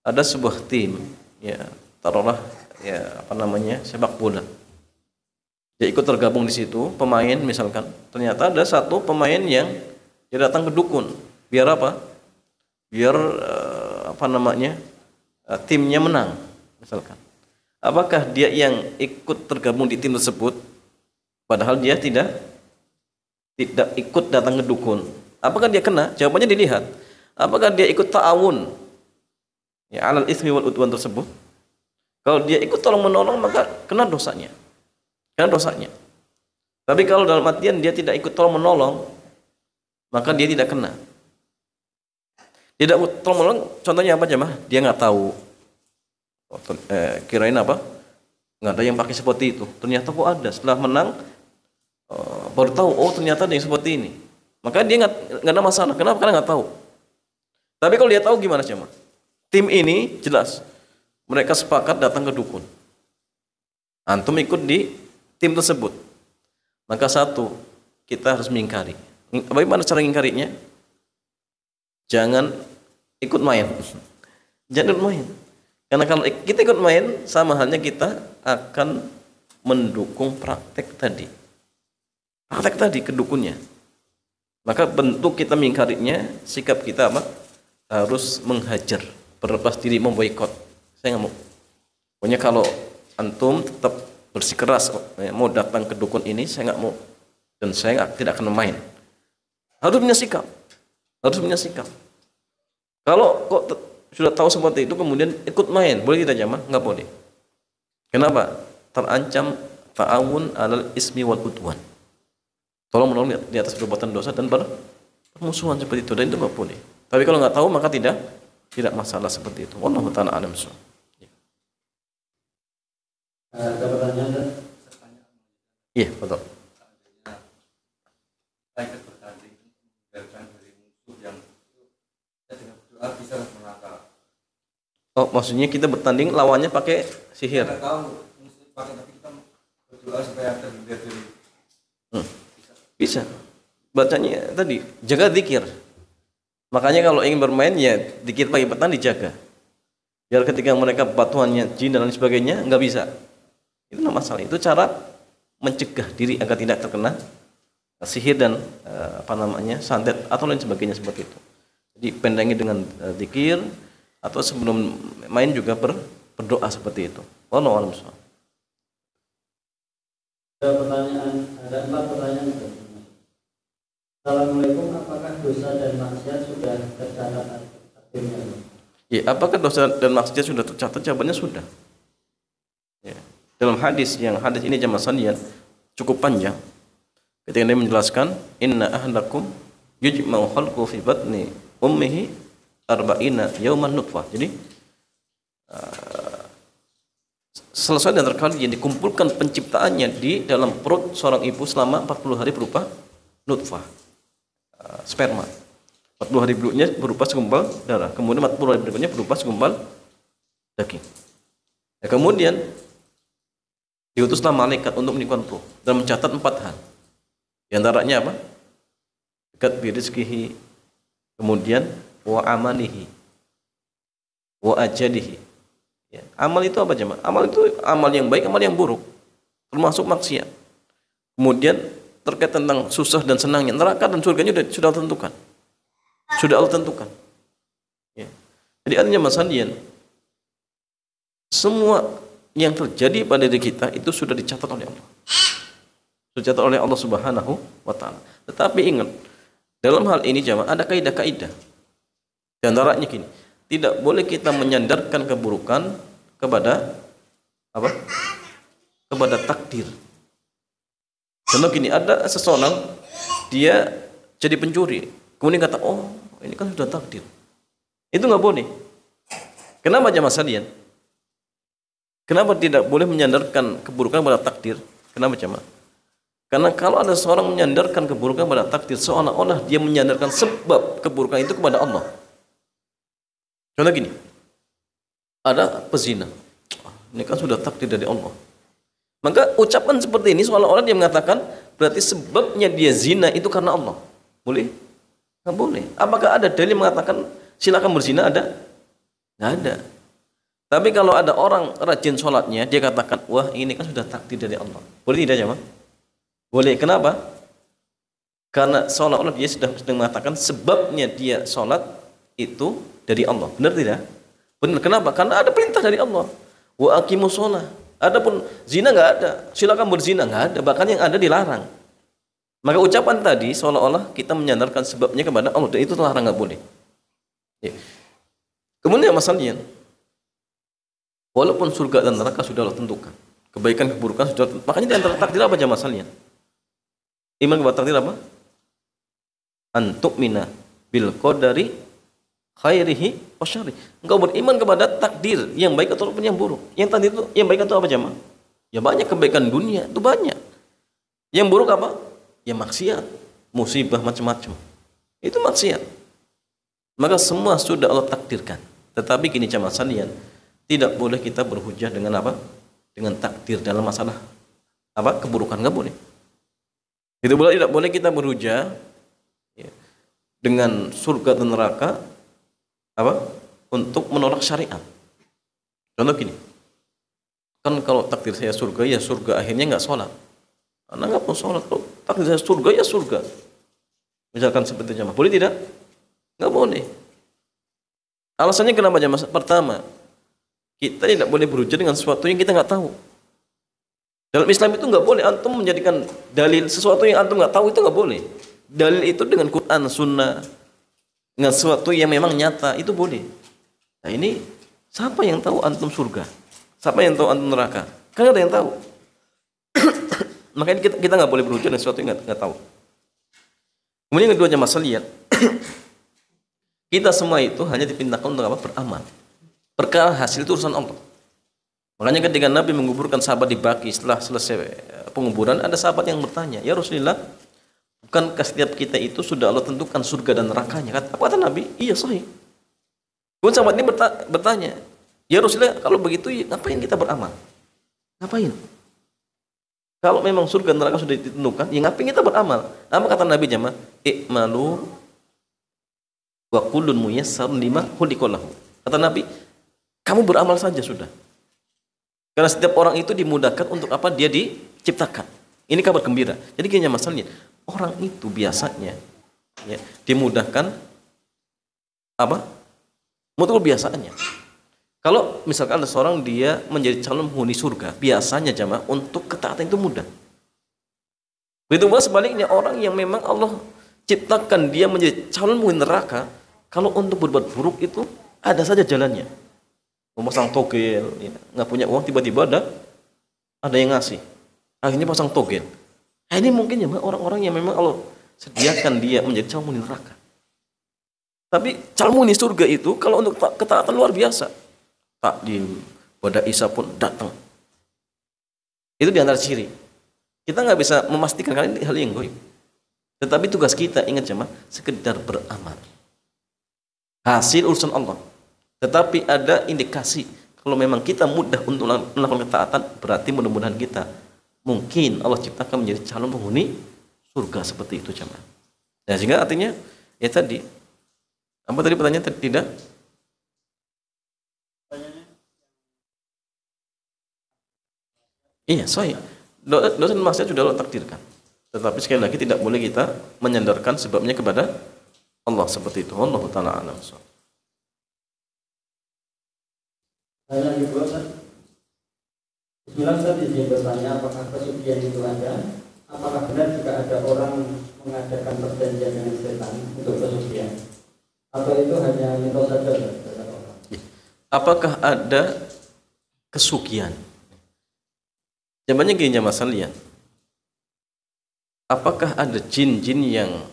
ada sebuah tim, ya taruhlah ya sepak bola. Dia ikut tergabung di situ, pemain misalkan. Ternyata ada satu pemain yang dia datang ke dukun. Biar apa? Biar timnya menang, misalkan. Apakah dia yang ikut tergabung di tim tersebut, padahal dia tidak ikut datang ke dukun? Apakah dia kena? Jawabannya dilihat. Apakah dia ikut ta'awun ya alal ismi wal udwan tersebut? Kalau dia ikut tolong menolong maka kena dosanya. Tapi kalau dalam artian dia tidak ikut tolong menolong, maka dia tidak kena. Tidak tolong menolong, contohnya apa jemaah? Dia nggak tahu. Kirain apa? Nggak ada yang pakai seperti itu. Ternyata kok ada. Setelah menang baru tahu. Oh ternyata ada yang seperti ini. Maka dia nggak ada masalah. Kenapa? Karena nggak tahu. Tapi kalau dia tahu gimana jemaah? Tim ini jelas mereka sepakat datang ke dukun. Antum ikut di tim tersebut. Maka satu, kita harus mengingkari. Bagaimana cara mengingkarinya? Jangan ikut main. Jangan ikut main. Karena kalau kita ikut main, sama halnya kita akan mendukung praktek tadi. Praktek tadi ke dukunnya. Maka bentuk kita mengingkarinya, sikap kita apa? Harus menghajar, berlepas diri, memboikot. Saya nggak mau. Pokoknya kalau antum tetap bersikeras mau datang ke dukun ini, saya nggak mau. Dan saya tidak akan main. Harus punya sikap. Kalau kok sudah tahu seperti itu kemudian ikut main, boleh tidak jamaah? Nggak boleh. Kenapa? Terancam ta'awun alal ismi wal udwan. Tolong menolong di atas perbuatan dosa dan permusuhan seperti itu, dan itu nggak boleh. Tapi kalau nggak tahu maka tidak masalah seperti itu. Wallahu ta'ala alam. Ada pertanyaan? Iya, betul. Oh, maksudnya kita bertanding lawannya pakai sihir. Bisa. Bacanya tadi jaga zikir. Makanya kalau ingin bermain ya zikir pagi petang dijaga. Biar ketika mereka batuannya jin dan lain sebagainya nggak bisa. Itu nggak masalah. Itu cara mencegah diri agar tidak terkena sihir dan santet atau lain sebagainya seperti itu. Jadi pendangi dengan zikir atau sebelum main juga berdoa seperti itu. Wallahu a'lam. Ada 4 pertanyaan. Assalamualaikum, apakah dosa dan maksiat sudah tercatat takdirnya? Ya, apakah dosa dan maksiat sudah tercatat? Jawabannya sudah. Ya. Dalam hadis ini jamaah sekalian cukup panjang. Ketika dia menjelaskan, inna ahlakum yujma'u khalqu fi batni ummihi arba'ina yawman nutfah. Jadi selesai dan terkali yang dikumpulkan penciptaannya di dalam perut seorang ibu selama 40 hari berupa nutfah, sperma. 40 hari berikutnya berupa segumpal darah, kemudian 40 hari berikutnya berupa segumpal daging. Ya, kemudian diutuslah malaikat untuk meniupkan ruh dan mencatat 4 hal. Di antaranya apa? Dekat birizkihi, kemudian wa amalihi, wa ajalihi. Ya, amal itu apa jemaah? Amal itu amal yang baik, amal yang buruk, termasuk maksiat. Kemudian terkait tentang susah dan senangnya, neraka dan surganya sudah tentukan. Sudah Allah tentukan. Ya. Jadi artinya Mas Handian, semua yang terjadi pada diri kita itu sudah dicatat oleh Allah. Sudah dicatat oleh Allah Subhanahu wa taala. Tetapi ingat, dalam hal ini jemaah ada kaidah-kaidah. Di antaranya gini, tidak boleh kita menyandarkan keburukan kepada apa? Kepada takdir. Contoh gini, ada seseorang dia jadi pencuri, kemudian kata, oh ini kan sudah takdir. Itu nggak boleh. Kenapa jemaah sekalian? Kenapa tidak boleh menyandarkan keburukan pada takdir? Kenapa jemaah? Karena kalau ada seorang menyandarkan keburukan pada takdir, seolah-olah dia menyandarkan sebab keburukan itu kepada Allah. Contoh gini, ada pezina, ini kan sudah takdir dari Allah. Maka ucapan seperti ini seolah-olah dia mengatakan berarti sebabnya dia zina itu karena Allah. Boleh? Nggak boleh. Apakah ada dalil mengatakan silakan berzina? Ada? Nggak ada. Tapi kalau ada orang rajin sholatnya, dia katakan, wah ini kan sudah takdir dari Allah. Boleh tidak jemaah? Boleh. Kenapa? Karena seolah-olah dia sedang mengatakan sebabnya dia sholat itu dari Allah. Benar tidak? Benar. Kenapa? Karena ada perintah dari Allah. Wa aqimus sholah. Adapun zina nggak ada. Silakan berzina, nggak ada. Bahkan yang ada dilarang. Maka ucapan tadi seolah-olah kita menyandarkan sebabnya kepada Allah, dan itu terlarang, nggak boleh. Ya. Kemudian masalahnya, walaupun surga dan neraka sudah Allah tentukan, kebaikan keburukan sudah tentukan, makanya di antara takdir apa jemaah masalahnya? Iman kepada takdir apa? Antuk mina bil qadari khairihi wa syarri. Engkau beriman kepada takdir yang baik ataupun yang buruk. Yang tadi itu yang baik itu apa jemaah? Ya banyak kebaikan dunia, itu banyak. Yang buruk apa? Ya maksiat, musibah macam-macam. Itu maksiat. Maka semua sudah Allah takdirkan. Tetapi gini jemaah sekalian, tidak boleh kita berhujah dengan apa? Dengan takdir dalam masalah apa? Keburukan, nggak boleh. Itu boleh, tidak boleh kita berhujah ya, dengan surga dan neraka apa? Untuk menolak syariat. Contoh gini, kan kalau takdir saya surga, ya surga, akhirnya nggak sholat. Anda nggak mau sholat, kalau takdir saya surga, ya surga. Misalkan seperti jamaah, boleh tidak? Nggak boleh. Alasannya kenapa jamaah? Pertama, kita tidak boleh berujar dengan sesuatu yang kita nggak tahu. Dalam Islam itu nggak boleh antum menjadikan dalil sesuatu yang antum nggak tahu, itu nggak boleh. Dalil itu dengan Quran, Sunnah, dengan sesuatu yang memang nyata, itu boleh. Nah ini, siapa yang tahu antum surga? Siapa yang tahu antum neraka? Kan nggak ada yang tahu. Makanya kita nggak boleh berujar dengan sesuatu yang nggak tahu. Kemudian yang kedua jemaah sekalian, kita semua itu hanya dipindahkan untuk apa? Beramal. Perkara hasil itu urusan Allah. Makanya ketika Nabi menguburkan sahabat di Baqi, setelah selesai penguburan, ada sahabat yang bertanya, ya Rasulullah, bukankah setiap kita itu sudah Allah tentukan surga dan nerakanya? Apa kata Nabi? Iya sahih. Kemudian sahabat ini bertanya, ya Rasulullah, kalau begitu ngapain kita beramal? Ngapain? Kalau memang surga dan neraka sudah ditentukan, ya ngapain kita beramal? Apa kata Nabi jamaah? I'malu wa kullun muyassarun lima khuliqa lahu. Kata Nabi, kamu beramal saja sudah. Karena setiap orang itu dimudahkan untuk apa? Dia diciptakan. Ini kabar gembira. Jadi gini masalahnya, orang itu biasanya ya, dimudahkan apa? Mutu biasanya. Kalau misalkan ada seorang dia menjadi calon penghuni surga, biasanya jamaah untuk ketaatan itu mudah. Begitu pula sebaliknya, orang yang memang Allah ciptakan dia menjadi calon penghuni neraka, kalau untuk berbuat buruk itu ada saja jalannya. Memasang togel, ya. Nggak punya uang, tiba-tiba ada yang ngasih. Akhirnya pasang togel. Nah, ini mungkin ya orang-orang yang memang Allah sediakan dia menjadi calon neraka. Tapi calon surga itu kalau untuk ketaatan luar biasa. Takdim, pada Isa pun datang. Itu di antara ciri. Kita nggak bisa memastikan karena ini hal yang gaib. Tetapi tugas kita, ingat jemaah, sekedar beramal. Hasil urusan Allah. Tetapi ada indikasi kalau memang kita mudah untuk melakukan ketaatan, berarti mudah-mudahan kita mungkin Allah ciptakan menjadi calon penghuni surga seperti itu jemaah. Nah, sehingga artinya ya tadi apa tadi pertanyaan tidak? Iya, saya. Dosa dan maksiat sudah Allah takdirkan. Tetapi sekali lagi tidak boleh kita menyandarkan sebabnya kepada Allah seperti itu. Allah Ta'ala a'lam. Saya yang kedua, Bismillah, saya izin bertanya, apakah kesucian itu ada? Apakah benar jika ada orang mengadakan perjanjian dengan setan untuk kesucian? Atau itu hanya mitos saja? Apakah ada kesucian? Jawabannya gini jemaah sekalian. Apakah ada jin-jin yang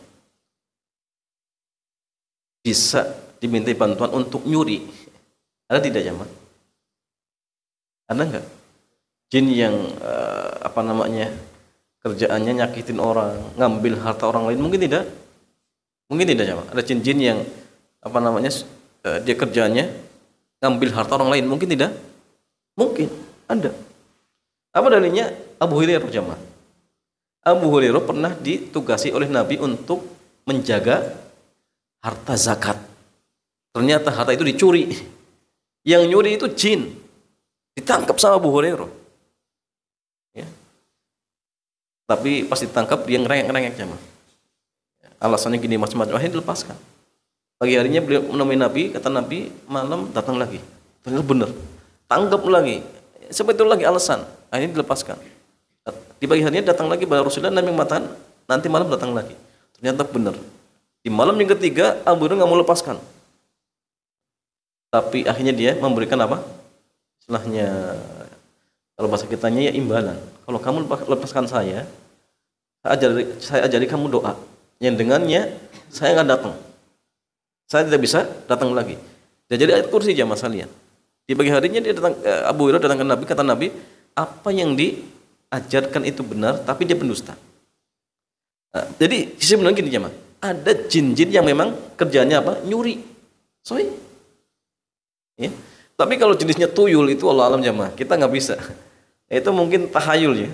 bisa dimintai bantuan untuk nyuri? Ada tidak jemaah? Ada enggak? Jin yang kerjaannya nyakitin orang, ngambil harta orang lain, mungkin tidak? Mungkin tidak jemaah. Ada jin-jin yang dia kerjanya ngambil harta orang lain, mungkin tidak? Mungkin, ada. Apa dalilnya? Abu Hurairah jemaah. Abu Hurairah pernah ditugasi oleh Nabi untuk menjaga harta zakat. Ternyata harta itu dicuri. Yang nyuri itu jin. Ditangkap sama Abu Hurairah. Ya. Tapi pas ditangkap dia ngerengek-ngerengek jemaah. Alasannya gini macam-macam, akhirnya dilepaskan. Pagi harinya beliau menemui Nabi, kata Nabi, malam datang lagi. Ternyata benar. Tangkap lagi. Seperti itu lagi alasan. Akhirnya dilepaskan. Di pagi harinya datang lagi kepada Rasulullah, Nabi mengatakan nanti malam datang lagi. Ternyata benar. Di malam yang ketiga Abu Hurairah nggak mau lepaskan. Tapi akhirnya dia memberikan apa? Istilahnya kalau bahasa kitanya ya imbalan. Kalau kamu lepaskan saya ajari kamu doa yang dengannya saya nggak datang. Saya tidak bisa datang lagi. Dia jadi ayat kursi jamaah sekalian. Di pagi harinya dia datang, Abu Hurairah datang ke Nabi, kata Nabi, apa yang diajarkan itu benar, tapi dia pendusta. Nah, jadi sebenarnya gini jamaah, ada jin-jin yang memang kerjanya apa? Nyuri. Sorry. Ya. Tapi kalau jenisnya tuyul itu Allah alam jamaah, kita nggak bisa. Itu mungkin tahayul ya.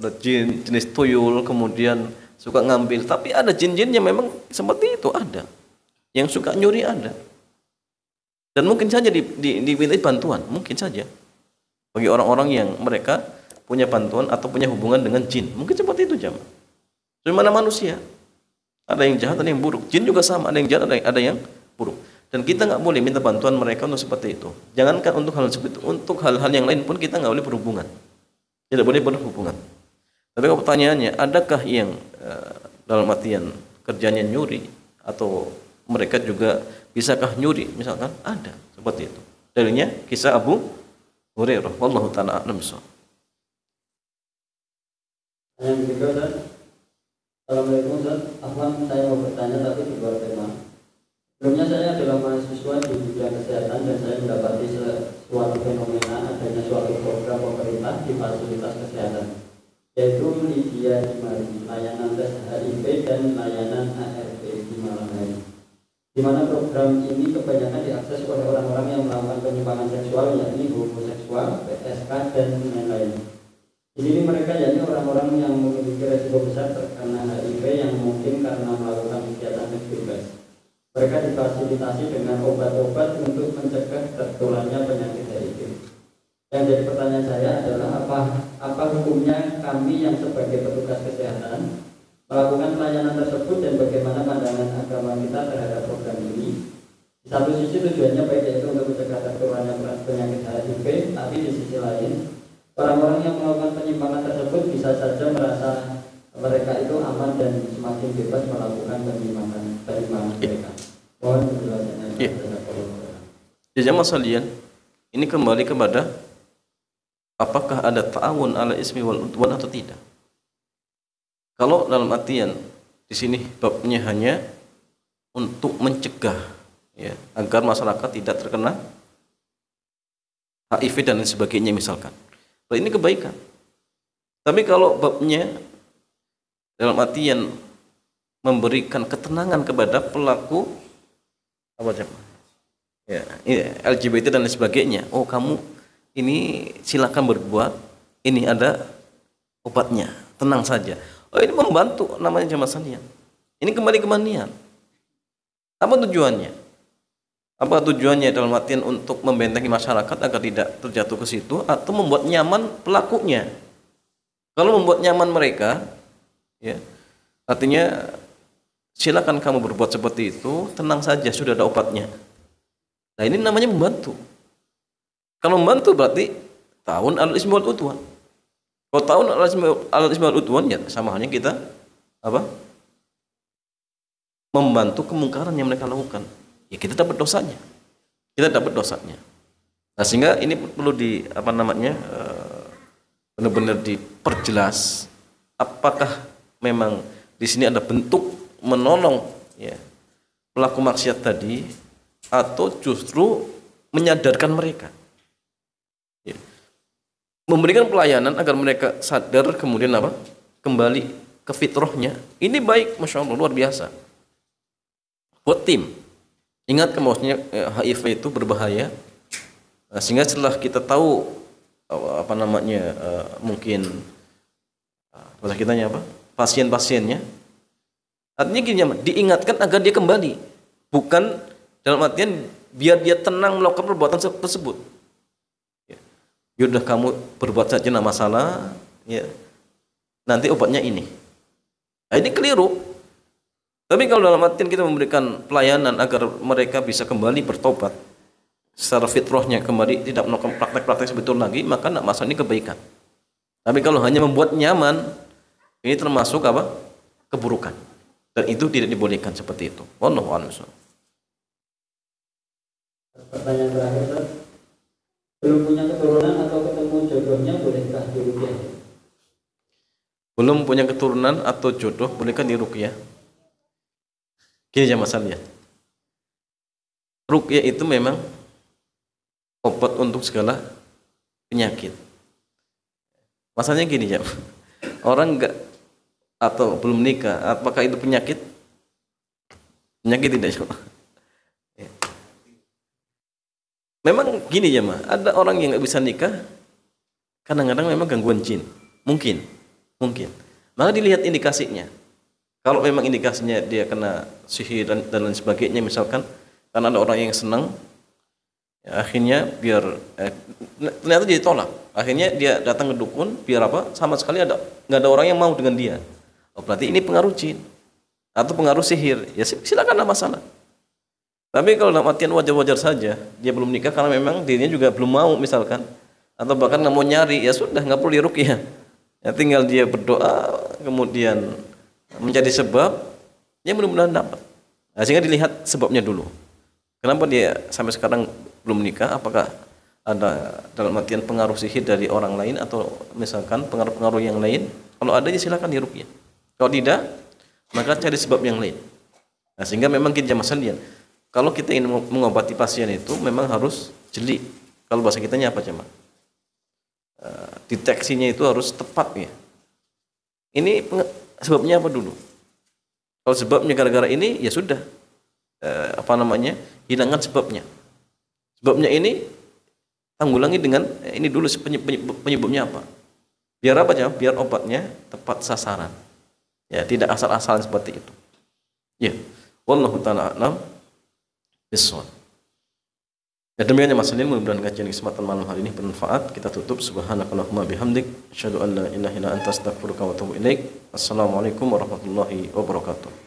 Ada jin jenis tuyul kemudian suka ngambil, tapi ada jin-jin yang memang seperti itu ada. Yang suka nyuri ada. Dan mungkin saja dimintai bantuan, mungkin saja. Bagi orang-orang yang mereka punya bantuan atau punya hubungan dengan jin, mungkin seperti itu jamaah. Bagaimana manusia? Ada yang jahat, ada yang buruk. Jin juga sama, ada yang jahat, ada yang buruk. Dan kita nggak boleh minta bantuan mereka untuk seperti itu. Jangankan untuk hal seperti itu, untuk hal-hal yang lain pun kita nggak boleh berhubungan. Tidak boleh berhubungan. Tapi kalau pertanyaannya, adakah yang dalam artian kerjanya nyuri atau mereka juga bisakah nyuri? Misalkan ada seperti itu. Dalilnya kisah Abu Hurairah. Wallahu ta'ala a'lam bishawab. Yang ketiga, Ustaz. Assalamualaikum Ustaz. Afwan, saya mau bertanya tapi di luar tema. Sebelumnya saya adalah mahasiswa di bidang kesehatan dan saya mendapati suatu fenomena adanya suatu program pemerintah di fasilitas kesehatan, yaitu Lydia Himari, layanan tes HIV dan layanan ARV di malam hari. Di mana program ini kebanyakan diakses oleh orang-orang yang melakukan penyimpangan seksual, yakni homoseksual, PSK, dan lain-lain. Di sini mereka yakni orang-orang yang memiliki resiko besar terkena HIV yang mungkin karena melakukan kegiatan seks bebas. Mereka difasilitasi dengan obat-obat untuk mencegah tertularnya penyakit HIV. Yang jadi pertanyaan saya adalah apa hukumnya kami yang sebagai petugas kesehatan melakukan pelayanan tersebut dan bagaimana pandangan agama kita terhadap program ini. Di satu sisi tujuannya baik yaitu untuk mencegah tertularnya penyakit HIV, tapi di sisi lain orang-orang yang melakukan penyimpangan tersebut bisa saja merasa mereka itu aman dan semakin bebas melakukan penyimpangan mereka. Mohon penjelasannya. Jamaah sekalian, ini kembali kepada apakah ada ta'awun ala ismi wal udwan atau tidak. Kalau dalam artian di sini babnya hanya untuk mencegah, ya, agar masyarakat tidak terkena HIV dan lain sebagainya misalkan. Ini kebaikan. Tapi kalau babnya dalam artian memberikan ketenangan kepada pelaku apa ya, LGBT dan lain sebagainya. Oh, kamu ini silakan berbuat, ini ada obatnya, tenang saja. Oh, ini membantu, namanya jamaah sekalian. Ini kembali ke niat. Apa tujuannya? Apa tujuannya dalam artian untuk membentengi masyarakat agar tidak terjatuh ke situ, atau membuat nyaman pelakunya? Kalau membuat nyaman mereka, ya, artinya silakan kamu berbuat seperti itu, tenang saja, sudah ada obatnya. Nah, ini namanya membantu. Kalau membantu berarti ta'awun alal ismi wal udwan. Kalau ta'awun alal ismi wal udwan, ya sama halnya kita apa? Membantu kemungkaran yang mereka lakukan. Ya kita dapat dosanya. Kita dapat dosanya. Nah, sehingga ini perlu benar-benar diperjelas apakah memang di sini ada bentuk menolong, ya, pelaku maksiat tadi, atau justru menyadarkan mereka, ya, memberikan pelayanan agar mereka sadar, kemudian apa, kembali ke fitrahnya. Ini baik, masya Allah, luar biasa. Buat tim, ingat bahwasanya HIV itu berbahaya. Nah, sehingga setelah kita tahu mungkin bahasa kitanya apa, pasien-pasiennya, artinya gini, diingatkan agar dia kembali, bukan dalam artian biar dia tenang melakukan perbuatan tersebut. Ya udah, kamu berbuat saja, tidak masalah, ya, nanti obatnya ini. Nah, ini keliru. Tapi kalau dalam artian kita memberikan pelayanan agar mereka bisa kembali bertobat secara fitrahnya, kembali tidak melakukan praktek-praktek seperti itu lagi, maka tidak masalah, ini kebaikan. Tapi kalau hanya membuat nyaman, ini termasuk apa? Keburukan. Dan itu tidak dibolehkan seperti itu. Wallahu a'lam. Pertanyaan terakhir, Ustaz. Belum punya keturunan atau ketemu jodohnya, bolehkah diruqyah? Belum punya keturunan atau jodoh, bolehkah diruqyah? Gini aja masalahnya. Ruqyah itu memang obat untuk segala penyakit. Masalahnya gini ya, orang enggak atau belum nikah, apakah itu penyakit? Penyakit tidak, insya Allah. Memang gini ya, ada orang yang nggak bisa nikah, kadang-kadang memang gangguan jin, mungkin. Maka dilihat indikasinya. Kalau memang indikasinya dia kena sihir dan lain sebagainya, misalkan, karena ada orang yang senang, ya, akhirnya biar ternyata dia ditolak. Akhirnya dia datang ke dukun, biar apa? Sama sekali nggak ada orang yang mau dengan dia. Oh, berarti ini pengaruh jin atau pengaruh sihir. Ya silakan, lah masalah. Tapi kalau dalam artian wajar-wajar saja, dia belum nikah karena memang dirinya juga belum mau misalkan, atau bahkan nggak mau nyari, ya sudah, nggak perlu diruqyah. Ya tinggal dia berdoa, kemudian menjadi sebab, ya mudah-mudahan dapat. Nah, sehingga dilihat sebabnya dulu. Kenapa dia sampai sekarang belum nikah? Apakah ada dalam artian pengaruh sihir dari orang lain atau misalkan pengaruh-pengaruh yang lain? Kalau ada, ya silakan diruqyah. Kalau tidak, maka cari sebab yang lain. Nah, sehingga memang kita masalahnya, kalau kita ingin mengobati pasien itu memang harus jeli. Kalau bahasa kitanya apa, Jemaah? Deteksinya itu harus tepat, ya. Ini sebabnya apa dulu? Kalau sebabnya gara-gara ini, ya sudah, hilangkan sebabnya. Sebabnya ini tanggulangi dengan ini dulu, penyebabnya apa? Biar apa, ya? Biar obatnya tepat sasaran. Ya, tidak asal-asalan seperti itu. Ya, wallahu ta'ala a'lam bishawab. Ya, demikian ya Mas Salim, mudah-mudahan kajian kesempatan malam hari ini bermanfaat. Kita tutup. Subhanakallahumma bihamdik, asyhadu an la ilaha illa anta, astaghfiruka wa atubu ilaik. Assalamualaikum warahmatullahi wabarakatuh.